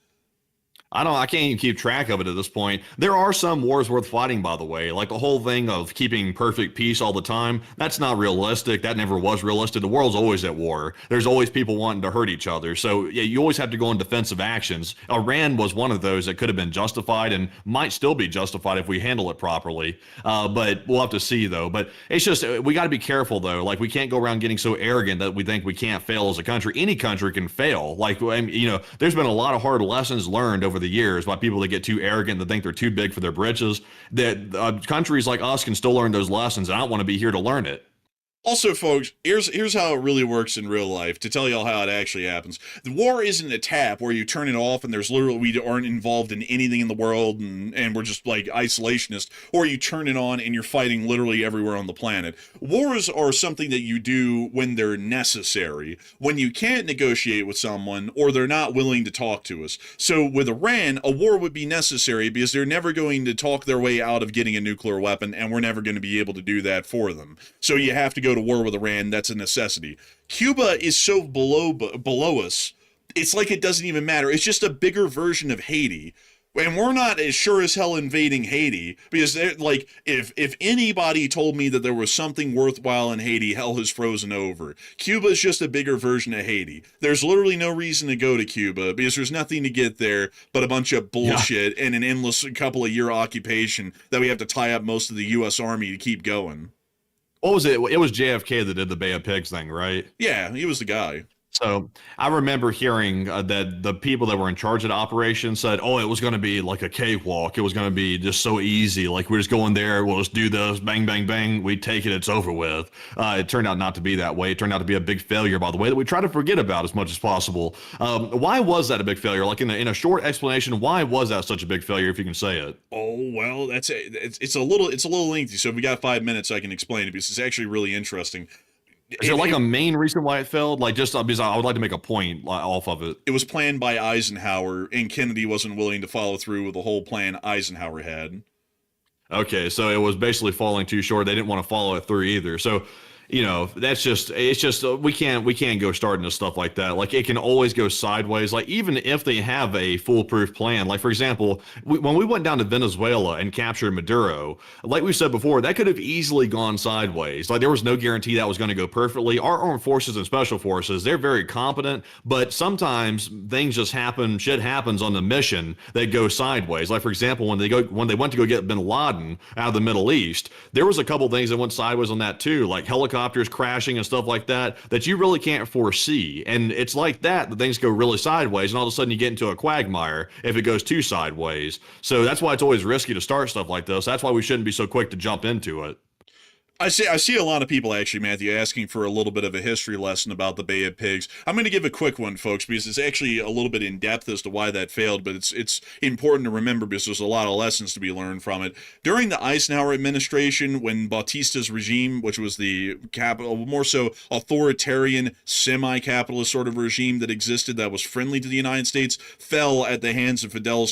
I can't even keep track of it at this point. There are some wars worth fighting, by the way. Like the whole thing of keeping perfect peace all the time, that's not realistic. That never was realistic. The world's always at war. There's always people wanting to hurt each other. So yeah, you always have to go on defensive actions. Iran was one of those that could have been justified and might still be justified if we handle it properly. But we'll have to see, though. But it's just, we got to be careful, though. Like, we can't go around getting so arrogant that we think we can't fail as a country. Any country can fail. Like, you know, there's been a lot of hard lessons learned over the years by people that get too arrogant, that think they're too big for their britches, that countries like us can still learn those lessons. And I don't want to be here to learn it. Also, folks, here's how it really works in real life, to tell y'all how it actually happens. The war isn't a tap where you turn it off and there's literally, we aren't involved in anything in the world and we're just like isolationist, or you turn it on and you're fighting literally everywhere on the planet. Wars are something that you do when they're necessary, when you can't negotiate with someone or they're not willing to talk to us. So with Iran, a war would be necessary because they're never going to talk their way out of getting a nuclear weapon, and we're never going to be able to do that for them. So you have to go to war with Iran. That's a necessity. Cuba is so below us, it's like it doesn't even matter. It's just a bigger version of Haiti. And we're not as sure as hell invading Haiti, because like, if anybody told me that there was something worthwhile in Haiti, hell has frozen over. Cuba is just a bigger version of Haiti. There's literally no reason to go to Cuba because there's nothing to get there but a bunch of bullshit and an endless couple of year occupation that we have to tie up most of the U.S. Army to keep going. What was it? It was JFK that did the Bay of Pigs thing, right? Yeah, he was the guy. So I remember hearing that the people that were in charge of the operation said, oh, it was going to be like a cakewalk. It was going to be just so easy. Like, we're just going there. We'll just do this. Bang, bang, bang. We take it. It's over with. It turned out not to be that way. It turned out to be a big failure, by the way, that we try to forget about as much as possible. Why was that a big failure? Like, in a short explanation, why was that such a big failure, if you can say it? Oh, well, it's a little lengthy. So if we got 5 minutes, I can explain it because it's actually really interesting. Is there like a main reason why it failed? Like just because I would like to make a point off of it. It was planned by Eisenhower, and Kennedy wasn't willing to follow through with the whole plan Eisenhower had. Okay, so it was basically falling too short. They didn't want to follow it through either. So, that's just it's just we can't go starting to stuff like that. Like it can always go sideways. Like even if they have a foolproof plan, like for example, when we went down to Venezuela and captured Maduro, like we said before, that could have easily gone sideways. Like there was no guarantee that was going to go perfectly. Our armed forces and special forces, they're very competent, but sometimes things just happen. Shit happens on the mission that goes sideways. Like for example, when they went to go get Bin Laden out of the Middle East, there was a couple things that went sideways on that too, like helicopters crashing and stuff like that you really can't foresee. And it's like that things go really sideways, and all of a sudden you get into a quagmire if it goes too sideways. So that's why it's always risky to start stuff like this. That's why we shouldn't be so quick to jump into it. I see a lot of people actually, Matthew, asking for a little bit of a history lesson about the Bay of Pigs. I'm going to give a quick one, folks, because it's actually a little bit in depth as to why that failed, but it's important to remember because there's a lot of lessons to be learned from it. During the Eisenhower administration, when Bautista's regime, which was the capital, more so authoritarian, semi-capitalist sort of regime that existed that was friendly to the United States, fell at the hands of Fidel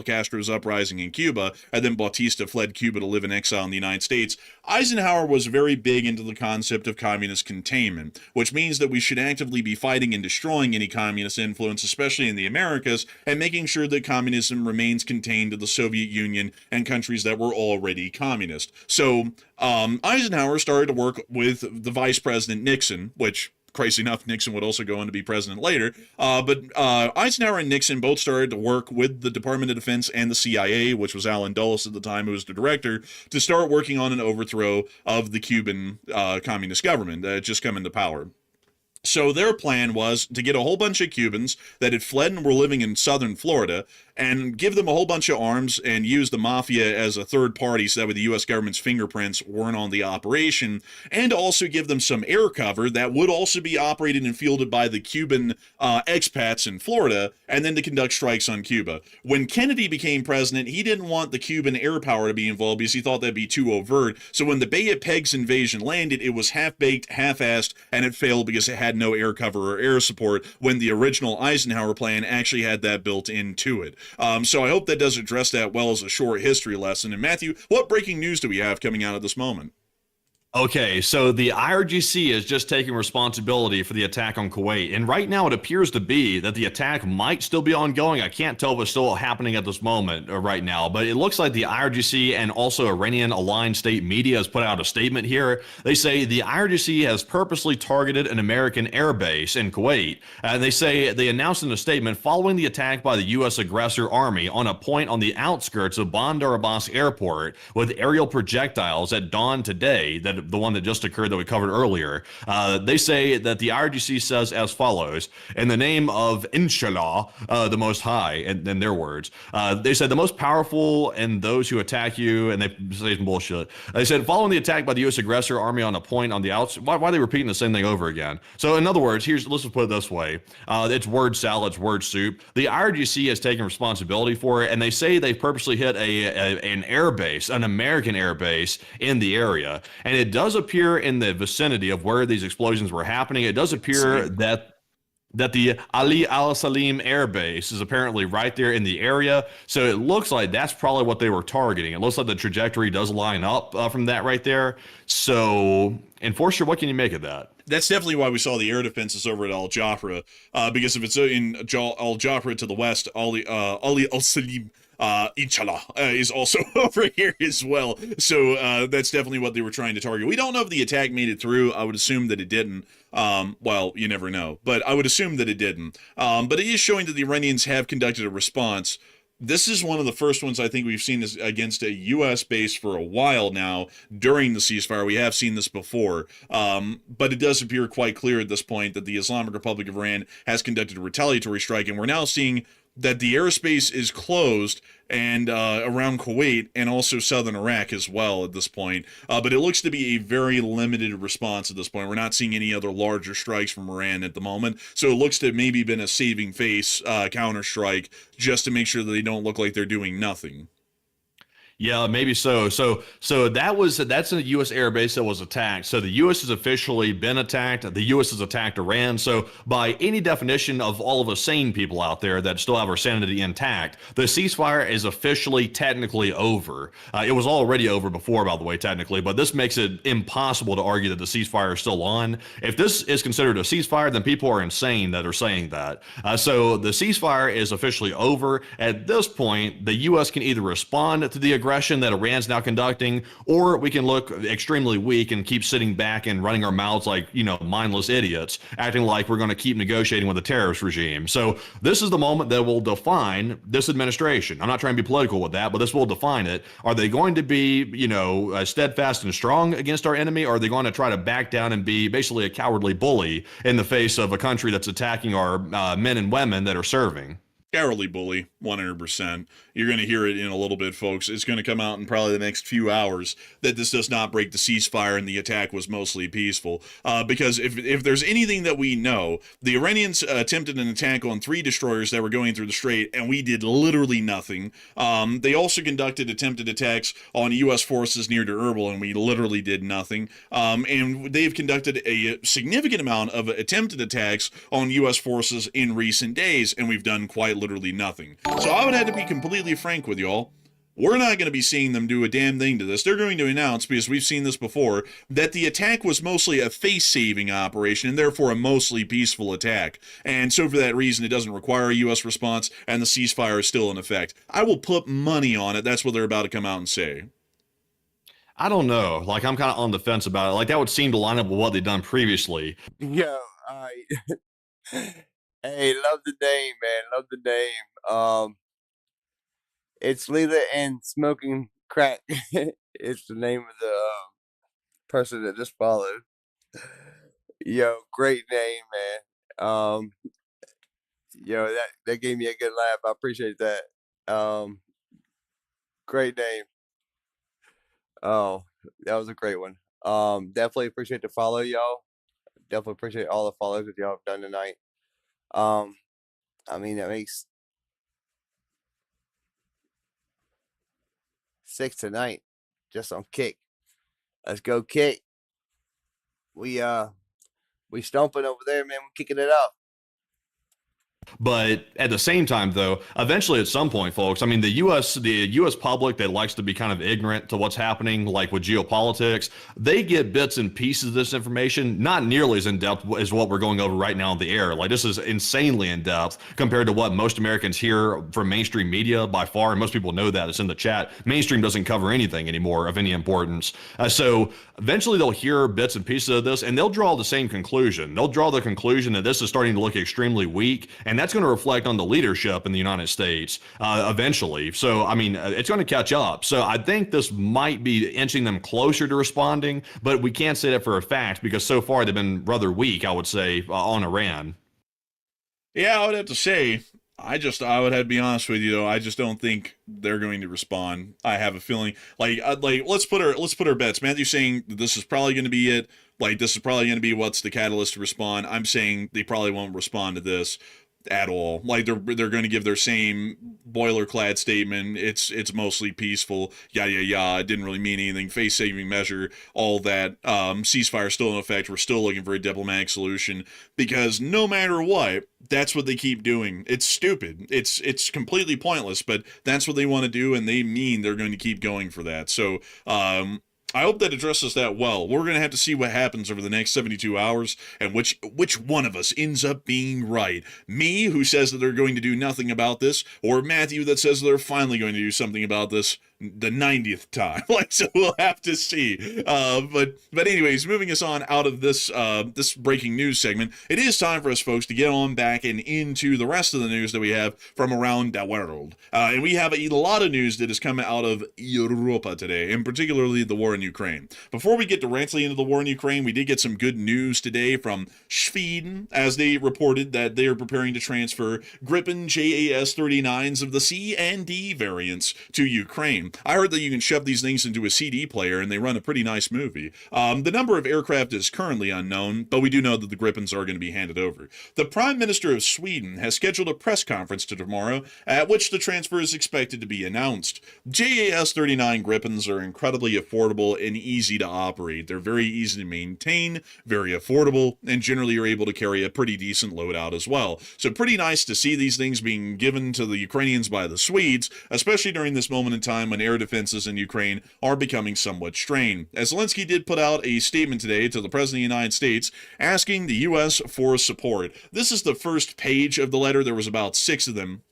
Castro's uprising in Cuba, and then Bautista fled Cuba to live in exile in the United States. Eisenhower was very big into the concept of communist containment, which means that we should actively be fighting and destroying any communist influence, especially in the Americas, and making sure that communism remains contained to the Soviet Union and countries that were already communist. So Eisenhower started to work with the Vice President Nixon, which crazy enough, Nixon would also go on to be president later. But Eisenhower and Nixon both started to work with the Department of Defense and the CIA, which was Alan Dulles at the time, who was the director, to start working on an overthrow of the Cuban communist government that had just come into power. So their plan was to get a whole bunch of Cubans that had fled and were living in southern Florida and give them a whole bunch of arms and use the mafia as a third party so that way the U.S. government's fingerprints weren't on the operation, and also give them some air cover that would also be operated and fielded by the Cuban expats in Florida, and then to conduct strikes on Cuba. When Kennedy became president, he didn't want the Cuban air power to be involved because he thought that'd be too overt. So when the Bay of Pigs invasion landed, it was half-baked, half-assed, and it failed because it had no air cover or air support when the original Eisenhower plan actually had that built into it. So I hope that does address that well as a short history lesson. And Matthew, what breaking news do we have coming out at this moment? Okay, so the IRGC is just taking responsibility for the attack on Kuwait. And right now it appears to be that the attack might still be ongoing. I can't tell if it's still happening at this moment right now, but it looks like the IRGC and also Iranian aligned state media has put out a statement here. They say the IRGC has purposely targeted an American airbase in Kuwait. They say they announced in a statement following the attack by the U.S. aggressor army on a point on the outskirts of Bandar Abbas airport with aerial projectiles at dawn today, that the one that just occurred that we covered earlier. They say that the IRGC says as follows: in the name of Inshallah, the Most High, in their words, they said the most powerful and those who attack you, and they say some bullshit. They said following the attack by the U.S. aggressor army on a point on the outside. Why are they repeating the same thing over again? So in other words, let's just put it this way: it's word salad, it's word soup. The IRGC has taken responsibility for it, and they say they purposely hit an airbase, an American airbase in the area, and it does appear in the vicinity of where these explosions were happening. It does appear that the Ali Al Salim Air Base is apparently right there in the area. So it looks like that's probably what they were targeting. It looks like the trajectory does line up from that right there. So, Enforcer, what can you make of that? That's definitely why we saw the air defenses over at Al Jafra, because if it's in Al Jafra to the west, Ali Al Salim Inshallah is also over here as well. So that's definitely what they were trying to target. We don't know if the attack made it through. I would assume that it didn't. Well, you never know, but I would assume that it didn't. But it is showing that the Iranians have conducted a response. This is one of the first ones I think we've seen this against a U.S. base for a while now during the ceasefire. We have seen this before, but it does appear quite clear at this point that the Islamic Republic of Iran has conducted a retaliatory strike, and we're now seeing that the airspace is closed and around Kuwait and also southern Iraq as well at this point. But it looks to be a very limited response at this point. We're not seeing any other larger strikes from Iran at the moment. So it looks to have maybe been a saving face counterstrike just to make sure that they don't look like they're doing nothing. Yeah, maybe so. So that's a U.S. air base that was attacked. So the U.S. has officially been attacked. The U.S. has attacked Iran. So by any definition of all of us sane people out there that still have our sanity intact, the ceasefire is officially technically over. It was already over before, by the way, technically, but this makes it impossible to argue that the ceasefire is still on. If this is considered a ceasefire, then people are insane that are saying that. So the ceasefire is officially over. At this point, the U.S. can either respond to the aggression that Iran's now conducting, or we can look extremely weak and keep sitting back and running our mouths like, mindless idiots, acting like we're going to keep negotiating with a terrorist regime. So this is the moment that will define this administration. I'm not trying to be political with that, but this will define it. Are they going to be, steadfast and strong against our enemy, or are they going to try to back down and be basically a cowardly bully in the face of a country that's attacking our men and women that are serving? Cowardly bully, 100%. You're going to hear it in a little bit, folks. It's going to come out in probably the next few hours that this does not break the ceasefire and the attack was mostly peaceful. Because if there's anything that we know, the Iranians attempted an attack on 3 destroyers that were going through the strait, and we did literally nothing. They also conducted attempted attacks on U.S. forces near to Erbil, and we literally did nothing. And they've conducted a significant amount of attempted attacks on U.S. forces in recent days, and we've done quite literally nothing. So I would have to be completely frank with y'all. We're not going to be seeing them do a damn thing to this. They're going to announce, because we've seen this before, that the attack was mostly a face-saving operation and therefore a mostly peaceful attack. And so for that reason, it doesn't require a U.S. response, and the ceasefire is still in effect. I will put money on it. That's what they're about to come out and say. I don't know. Like, I'm kind of on the fence about it. Like, that would seem to line up with what they've done previously. Yo, hey, love the name, man. Love the name. It's Leela and Smoking Crack. It's the name of the person that just followed. Yo, great name, man. That gave me a good laugh. I appreciate that. Great name. Oh, that was a great one. Definitely appreciate the follow, y'all. Definitely appreciate all the follows that y'all have done tonight. That makes 6 tonight, just on Kick. Let's go, Kick. We stomping over there, man. We're kicking it up. But at the same time, though, eventually at some point, folks, the U.S. public that likes to be kind of ignorant to what's happening, like with geopolitics, they get bits and pieces of this information, not nearly as in depth as what we're going over right now in the air. Like, this is insanely in depth compared to what most Americans hear from mainstream media by far. And most people know that. It's in the chat. Mainstream doesn't cover anything anymore of any importance. So eventually they'll hear bits and pieces of this, and they'll draw the same conclusion. They'll draw the conclusion that this is starting to look extremely weak, and that's going to reflect on the leadership in the United States eventually. So, it's going to catch up. So I think this might be inching them closer to responding, but we can't say that for a fact because so far they've been rather weak, I would say, on Iran. Yeah, I would have to say, I would have to be honest with you, though. I just don't think they're going to respond. I have a feeling, let's put our bets. Matthew's saying this is probably going to be it. This is probably going to be what's the catalyst to respond. I'm saying they probably won't respond to this at all. They're going to give their same boilerclad statement. It's mostly peaceful. It didn't really mean anything. Face-saving measure. All that. Ceasefire still in effect. We're still looking for a diplomatic solution because no matter what, that's what they keep doing. It's stupid. It's completely pointless. But that's what they want to do, and they mean they're going to keep going for that. So, I hope that addresses that well. We're going to have to see what happens over the next 72 hours and which one of us ends up being right. Me, who says that they're going to do nothing about this, or Matthew that says they're finally going to do something about this the 90th time. So we'll have to see. But anyways, moving us on out of this breaking news segment, it is time for us, folks, to get on back and into the rest of the news that we have from around the world. And we have a lot of news that has come out of Europa today, and particularly the war in Ukraine. Before we get directly into the war in Ukraine, we did get some good news today from Sweden, as they reported that they are preparing to transfer Gripen JAS-39s of the C and D variants to Ukraine. I heard that you can shove these things into a CD player and they run a pretty nice movie. The number of aircraft is currently unknown, but we do know that the Gripens are going to be handed over. The Prime Minister of Sweden has scheduled a press conference to tomorrow, at which the transfer is expected to be announced. JAS-39 Gripens are incredibly affordable and easy to operate. They're very easy to maintain, very affordable, and generally are able to carry a pretty decent loadout as well. So pretty nice to see these things being given to the Ukrainians by the Swedes, especially during this moment in time when air defenses in Ukraine are becoming somewhat strained. As Zelensky did put out a statement today to the President of the United States asking the U.S. for support. This is the first page of the letter. There was about 6 of them.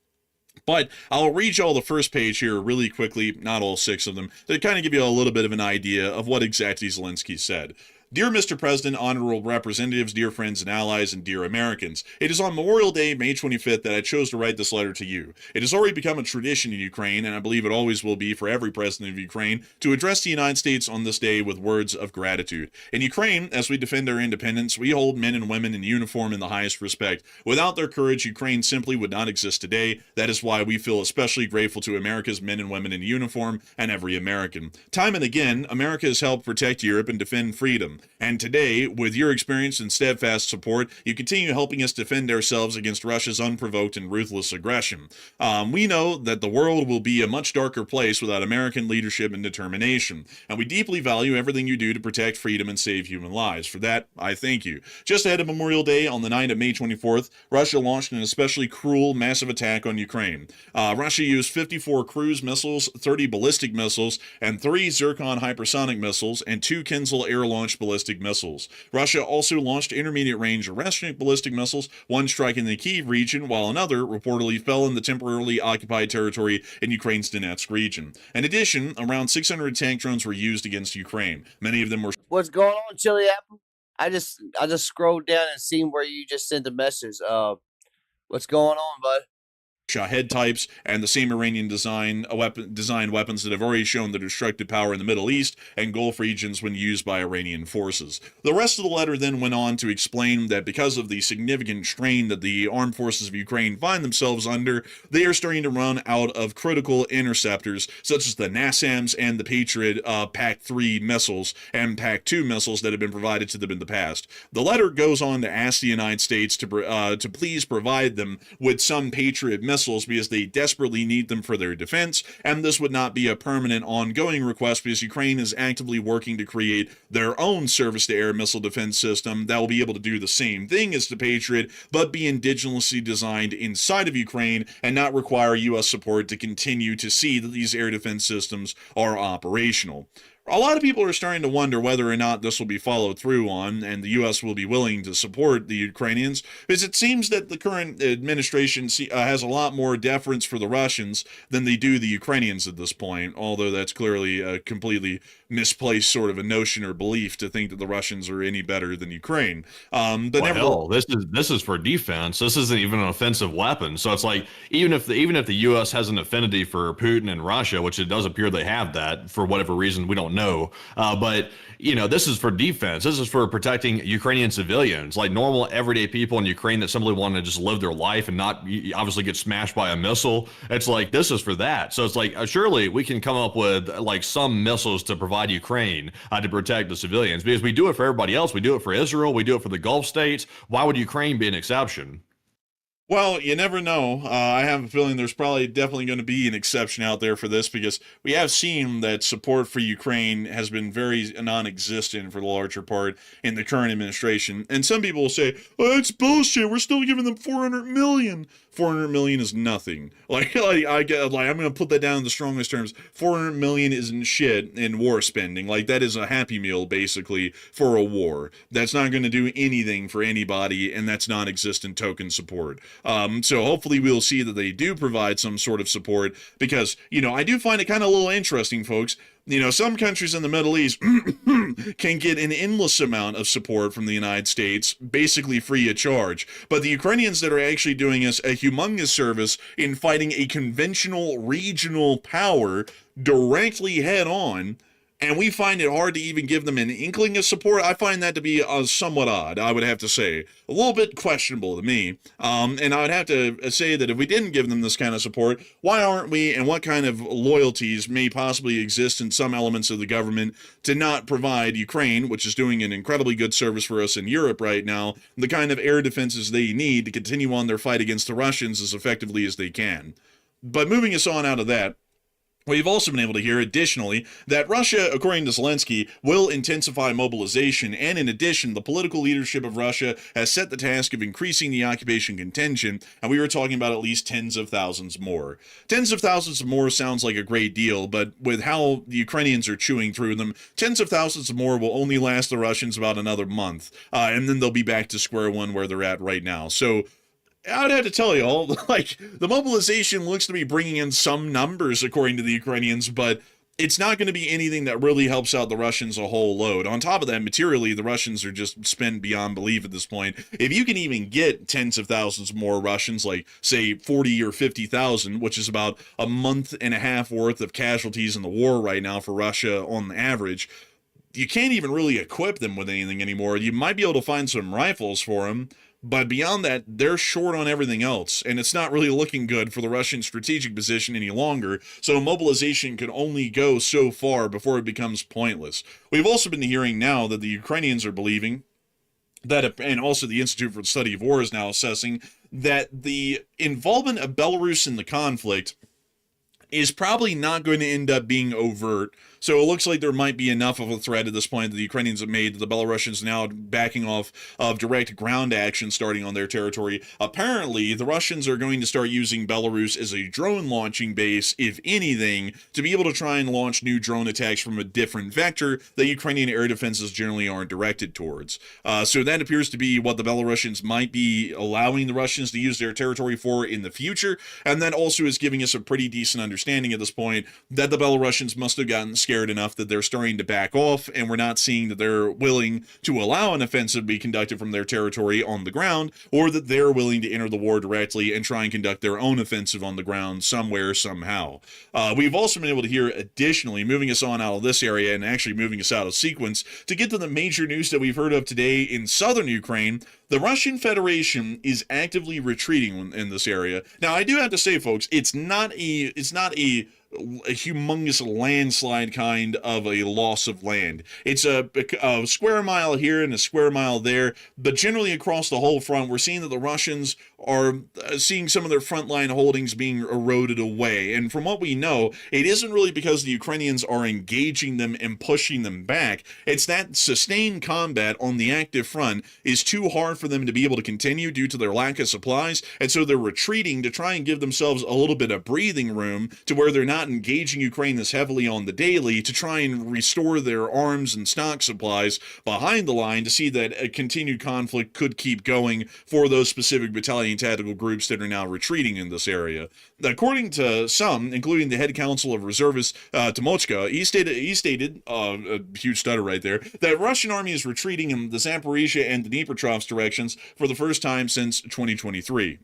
But I'll read you all the first page here really quickly, not all 6 of them, to kind of give you a little bit of an idea of what exactly Zelensky said. Dear Mr. President, honorable representatives, dear friends and allies, and dear Americans, it is on Memorial Day, May 25th, that I chose to write this letter to you. It has already become a tradition in Ukraine, and I believe it always will be for every president of Ukraine, to address the United States on this day with words of gratitude. In Ukraine, as we defend our independence, we hold men and women in uniform in the highest respect. Without their courage, Ukraine simply would not exist today. That is why we feel especially grateful to America's men and women in uniform and every American. Time and again, America has helped protect Europe and defend freedom. And today, with your experience and steadfast support, you continue helping us defend ourselves against Russia's unprovoked and ruthless aggression. We know that the world will be a much darker place without American leadership and determination, and we deeply value everything you do to protect freedom and save human lives. For that, I thank you. Just ahead of Memorial Day, on the night of May 24th, Russia launched an especially cruel, massive attack on Ukraine. Russia used 54 cruise missiles, 30 ballistic missiles, and 3 Zircon hypersonic missiles, and 2 Kinzhal air-launched ballistic missiles. Russia also launched intermediate-range Oreshnik ballistic missiles, one striking the Kyiv region, while another reportedly fell in the temporarily occupied territory in Ukraine's Donetsk region. In addition, around 600 tank drones were used against Ukraine. Many of them were... What's going on, Chili Apple? I just scrolled down and seen where you just sent the message. What's going on, bud? Shahed types and the same Iranian designed weapons that have already shown their destructive power in the Middle East and Gulf regions when used by Iranian forces. The rest of the letter then went on to explain that because of the significant strain that the armed forces of Ukraine find themselves under, they are starting to run out of critical interceptors such as the NASAMS and the Patriot PAC-3 missiles and PAC-2 missiles that have been provided to them in the past. The letter goes on to ask the United States to please provide them with some Patriot missiles because they desperately need them for their defense, and this would not be a permanent ongoing request because Ukraine is actively working to create their own surface-to-air missile defense system that will be able to do the same thing as the Patriot, but be indigenously designed inside of Ukraine and not require U.S. support to continue to see that these air defense systems are operational. A lot of people are starting to wonder whether or not this will be followed through on and the U.S. will be willing to support the Ukrainians, because it seems that the current administration has a lot more deference for the Russians than they do the Ukrainians at this point, although that's clearly a completely misplaced sort of a notion or belief to think that the Russians are any better than Ukraine. Hell, this is for defense. This isn't even an offensive weapon. So it's like even if the U.S. has an affinity for Putin and Russia, which it does appear they have that for whatever reason, we don't know. But this is for defense. This is for protecting Ukrainian civilians, like normal everyday people in Ukraine that simply want to just live their life and not obviously get smashed by a missile. It's like this is for that. So it's like surely we can come up with like some missiles to provide Ukraine to protect the civilians, because we do it for everybody else. We do it for Israel. We do it for the Gulf states. Why would Ukraine be an exception? Well, you never know. I have a feeling there's definitely going to be an exception out there for this, because we have seen that support for Ukraine has been very non-existent for the larger part in the current administration. And some people will say, "Oh, it's bullshit. We're still giving them $400 million." $400 million is nothing. I'm going to put that down in the strongest terms. $400 million isn't shit in war spending. Like, that is a Happy Meal basically for a war. That's not going to do anything for anybody, and that's non-existent token support. So hopefully we'll see that they do provide some sort of support, because, I do find it kind of a little interesting, folks. Some countries in the Middle East can get an endless amount of support from the United States, basically free of charge. But the Ukrainians that are actually doing us a humongous service in fighting a conventional regional power directly head on, and we find it hard to even give them an inkling of support. I find that to be somewhat odd, I would have to say. A little bit questionable to me. And I would have to say that if we didn't give them this kind of support, why aren't we, and what kind of loyalties may possibly exist in some elements of the government to not provide Ukraine, which is doing an incredibly good service for us in Europe right now, the kind of air defenses they need to continue on their fight against the Russians as effectively as they can. But moving us on out of that, we've also been able to hear, additionally, that Russia, according to Zelensky, will intensify mobilization, and in addition, the political leadership of Russia has set the task of increasing the occupation contingent, and we were talking about at least tens of thousands more. Tens of thousands more sounds like a great deal, but with how the Ukrainians are chewing through them, tens of thousands more will only last the Russians about another month, and then they'll be back to square one where they're at right now. So I would have to tell y'all, like, the mobilization looks to be bringing in some numbers according to the Ukrainians, but it's not going to be anything that really helps out the Russians a whole load. On top of that, materially, the Russians are just spent beyond belief at this point. If you can even get tens of thousands more Russians, like, say, 40 or 50,000, which is about a month and a half worth of casualties in the war right now for Russia on average, you can't even really equip them with anything anymore. You might be able to find some rifles for them, but beyond that, they're short on everything else, and it's not really looking good for the Russian strategic position any longer, so mobilization can only go so far before it becomes pointless. We've also been hearing now that the Ukrainians are believing that, and also the Institute for the Study of War is now assessing, that the involvement of Belarus in the conflict is probably not going to end up being overt. So it looks like there might be enough of a threat at this point that the Ukrainians have made that the Belarusians now backing off of direct ground action starting on their territory. Apparently, the Russians are going to start using Belarus as a drone launching base, if anything, to be able to try and launch new drone attacks from a different vector that Ukrainian air defenses generally aren't directed towards. So that appears to be what the Belarusians might be allowing the Russians to use their territory for in the future, and that also is giving us a pretty decent understanding at this point that the Belarusians must have gotten scared enough that they're starting to back off, and we're not seeing that they're willing to allow an offensive to be conducted from their territory on the ground, or that they're willing to enter the war directly and try and conduct their own offensive on the ground somewhere, somehow. We've also been able to hear, additionally, moving us on out of this area and actually moving us out of sequence, to get to the major news that we've heard of today in southern Ukraine. The Russian Federation is actively retreating in this area. Now, I do have to say, folks, it's not a humongous landslide kind of a loss of land. It's a square mile here and a square mile there, but generally across the whole front, we're seeing that the Russians are seeing some of their frontline holdings being eroded away. And from what we know, it isn't really because the Ukrainians are engaging them and pushing them back. It's that sustained combat on the active front is too hard for them to be able to continue due to their lack of supplies, and so they're retreating to try and give themselves a little bit of breathing room to where they're not engaging Ukraine as heavily on the daily, to try and restore their arms and stock supplies behind the line, to see that a continued conflict could keep going for those specific battalion tactical groups that are now retreating in this area. According to some, including the head council of reservists, Tomochka, he stated, a huge stutter right there, that Russian army is retreating in the Zaporizhia and Dnipropetrovsk directions for the first time since 2023.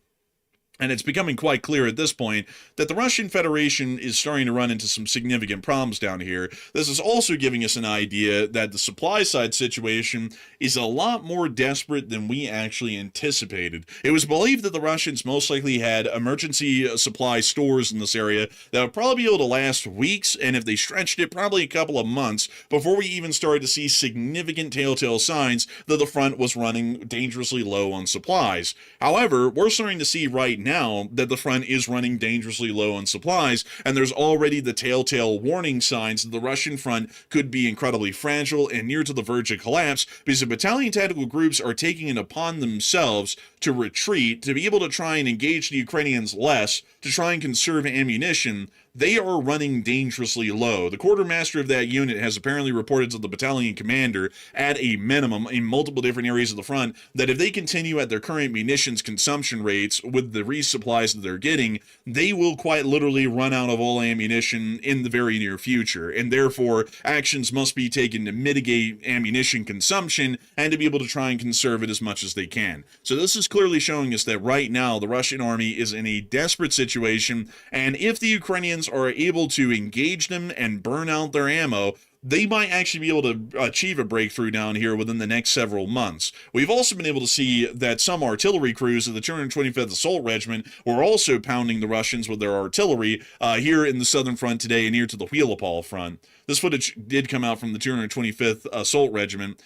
And it's becoming quite clear at this point that the Russian Federation is starting to run into some significant problems down here. This is also giving us an idea that the supply side situation is a lot more desperate than we actually anticipated. It was believed that the Russians most likely had emergency supply stores in this area that would probably be able to last weeks, and if they stretched it, probably a couple of months, before we even started to see significant telltale signs that the front was running dangerously low on supplies. However, we're starting to see right now that the front is running dangerously low on supplies, and there's already the telltale warning signs that the Russian front could be incredibly fragile and near to the verge of collapse, because the battalion tactical groups are taking it upon themselves to retreat, to be able to try and engage the Ukrainians less, to try and conserve ammunition. They are running dangerously low. The quartermaster of that unit has apparently reported to the battalion commander, at a minimum, in multiple different areas of the front, that if they continue at their current munitions consumption rates with the resupplies that they're getting, they will quite literally run out of all ammunition in the very near future, and therefore actions must be taken to mitigate ammunition consumption and to be able to try and conserve it as much as they can. So this is clearly showing us that right now the Russian army is in a desperate situation, and if the Ukrainians are able to engage them and burn out their ammo, they might actually be able to achieve a breakthrough down here within the next several months. We've also been able to see that some artillery crews of the 225th Assault Regiment were also pounding the Russians with their artillery here in the southern front today and near to the Wheelapal front. This footage did come out from the 225th Assault Regiment,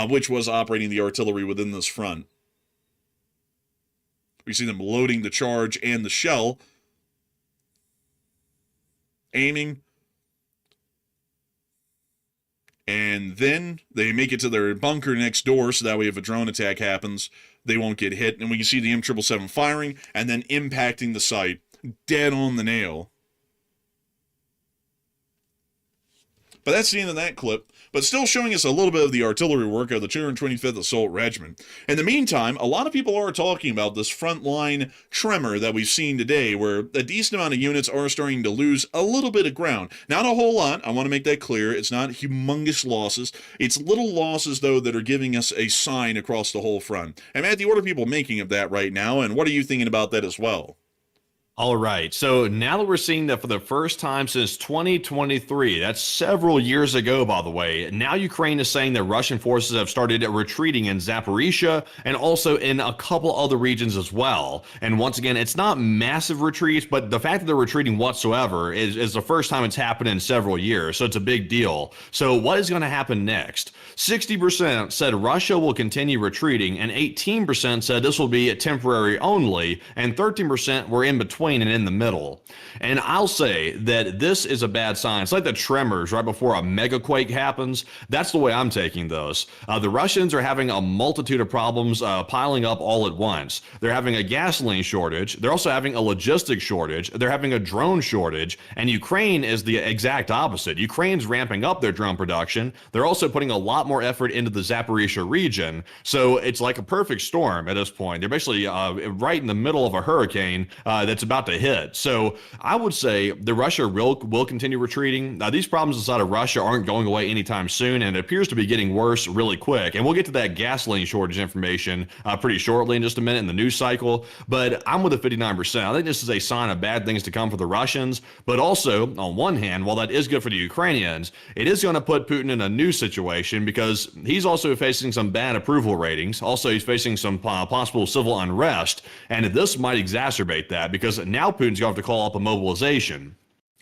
which was operating the artillery within this front. We see them loading the charge and the shell, aiming, and then they make it to their bunker next door so that way if a drone attack happens, they won't get hit. And we can see the M777 firing and then impacting the site dead on the nail. But that's the end of that clip, but still showing us a little bit of the artillery work of the 225th Assault Regiment. In the meantime, a lot of people are talking about this frontline tremor that we've seen today, where a decent amount of units are starting to lose a little bit of ground. Not a whole lot, I want to make that clear. It's not humongous losses. It's little losses, though, that are giving us a sign across the whole front. And Matthew, what are people making of that right now, and what are you thinking about that as well? All right. So now that we're seeing that for the first time since 2023, that's several years ago, by the way, now Ukraine is saying that Russian forces have started retreating in Zaporizhia and also in a couple other regions as well. And once again, it's not massive retreats, but the fact that they're retreating whatsoever is the first time it's happened in several years. So it's a big deal. So what is going to happen next? 60% said Russia will continue retreating, and 18% said this will be temporary only, and 13% were in between and in the middle. And I'll say that this is a bad sign. It's like the tremors right before a megaquake happens. That's the way I'm taking those. The Russians are having a multitude of problems piling up all at once. They're having a gasoline shortage. They're also having a logistics shortage. They're having a drone shortage. And Ukraine is the exact opposite. Ukraine's ramping up their drone production. They're also putting a lot more effort into the Zaporizhia region. So it's like a perfect storm at this point. They're basically right in the middle of a hurricane that's about to hit. So I would say the Russia will continue retreating. Now, these problems inside of Russia aren't going away anytime soon, and it appears to be getting worse really quick. And we'll get to that gasoline shortage information pretty shortly in just a minute in the news cycle. But I'm with the 59%. I think this is a sign of bad things to come for the Russians. But also, on one hand, while that is good for the Ukrainians, it is going to put Putin in a new situation because he's also facing some bad approval ratings. Also, he's facing some possible civil unrest. And this might exacerbate that because now Putin's going to have to call up a mobilization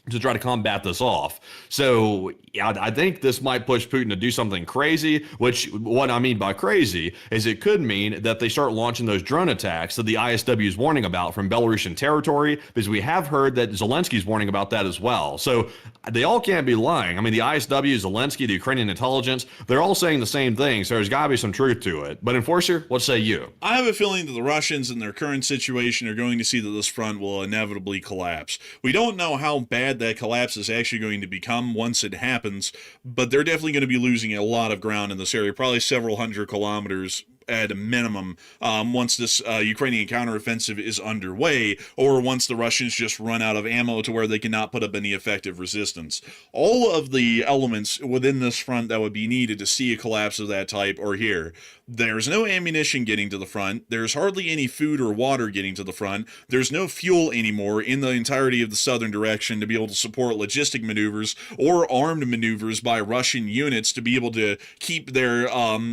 to try to combat this off. So yeah, I think this might push Putin to do something crazy, which what I mean by crazy is it could mean that they start launching those drone attacks that the ISW is warning about from Belarusian territory, because we have heard that Zelensky's warning about that as well. So they all can't be lying. I mean, the ISW, Zelensky, the Ukrainian intelligence, they're all saying the same thing, so there's got to be some truth to it. But Enforcer, what say you? I have a feeling that the Russians in their current situation are going to see that this front will inevitably collapse. We don't know how bad that collapse is actually going to become once it happens, but they're definitely going to be losing a lot of ground in this area, probably several hundred kilometers at a minimum, once this Ukrainian counteroffensive is underway, or once the Russians just run out of ammo to where they cannot put up any effective resistance. All of the elements within this front that would be needed to see a collapse of that type are here. There's no ammunition getting to the front. There's hardly any food or water getting to the front. There's no fuel anymore in the entirety of the southern direction to be able to support logistic maneuvers or armed maneuvers by Russian units to be able to keep their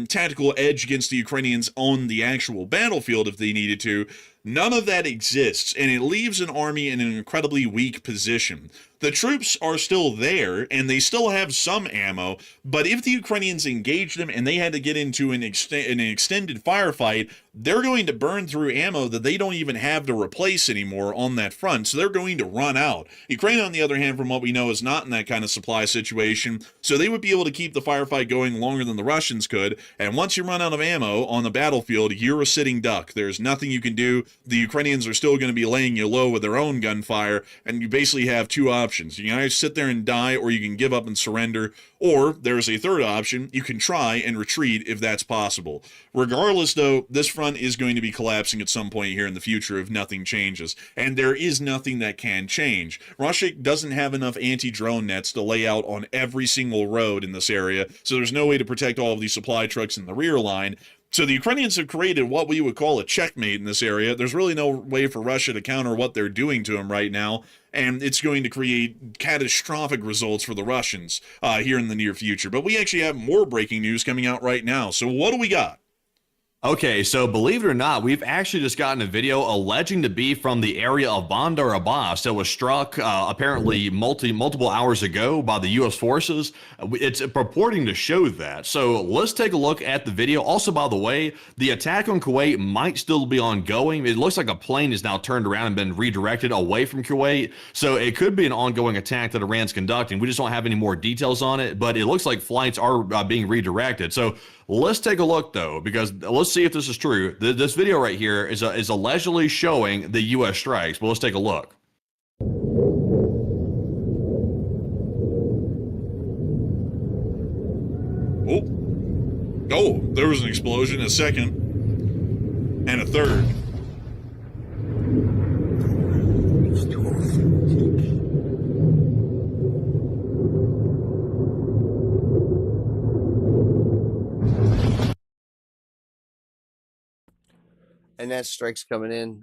tactical edge against the Ukrainians on the actual battlefield if they needed to. None of that exists, and it leaves an army in an incredibly weak position. The troops are still there, and they still have some ammo, but if the Ukrainians engage them and they had to get into an extended firefight, they're going to burn through ammo that they don't even have to replace anymore on that front, so they're going to run out. Ukraine, on the other hand, from what we know, is not in that kind of supply situation, so they would be able to keep the firefight going longer than the Russians could, and once you run out of ammo on the battlefield, you're a sitting duck. There's nothing you can do. The Ukrainians are still going to be laying you low with their own gunfire, and you basically have two options. You can either sit there and die, or you can give up and surrender, or there's a third option. You can try and retreat if that's possible. Regardless, though, this front is going to be collapsing at some point here in the future if nothing changes, and there is nothing that can change. Russia doesn't have enough anti-drone nets to lay out on every single road in this area, so there's no way to protect all of these supply trucks in the rear line. So the Ukrainians have created what we would call a checkmate in this area. There's really no way for Russia to counter what they're doing to them right now. and it's going to create catastrophic results for the Russians here in the near future. But we actually have more breaking news coming out right now. So what do we got? Okay, so believe it or not, we've actually just gotten a video alleging to be from the area of Bandar Abbas that was struck apparently multiple hours ago by the U.S. forces. It's purporting to show that. So let's take a look at the video. Also, by the way, the attack on Kuwait might still be ongoing. It looks like a plane is now turned around and been redirected away from Kuwait. So it could be an ongoing attack that Iran's conducting. We just don't have any more details on it, but it looks like flights are being redirected. So let's take a look, though, because let's see if this is true. This video right here is allegedly showing the U.S. strikes, but let's take a look. Oh, there was an explosion, a second, and a third. And that strike's coming in.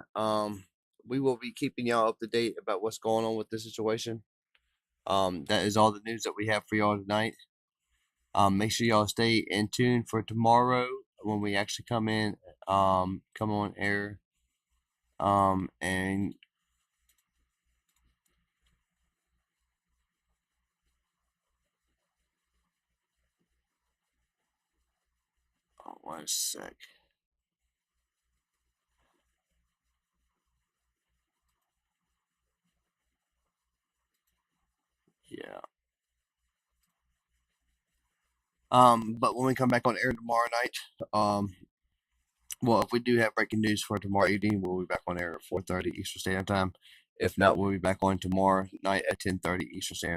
We will be keeping y'all up to date about what's going on with this situation. That is all the news that we have for y'all tonight. Make sure y'all stay in tune for tomorrow when we actually come on air. And one sec. Yeah. But when we come back on air tomorrow night, well, if we do have breaking news for tomorrow evening, we'll be back on air at 4:30 Eastern Standard Time. If not, we'll be back on tomorrow night at 10:30 Eastern Standard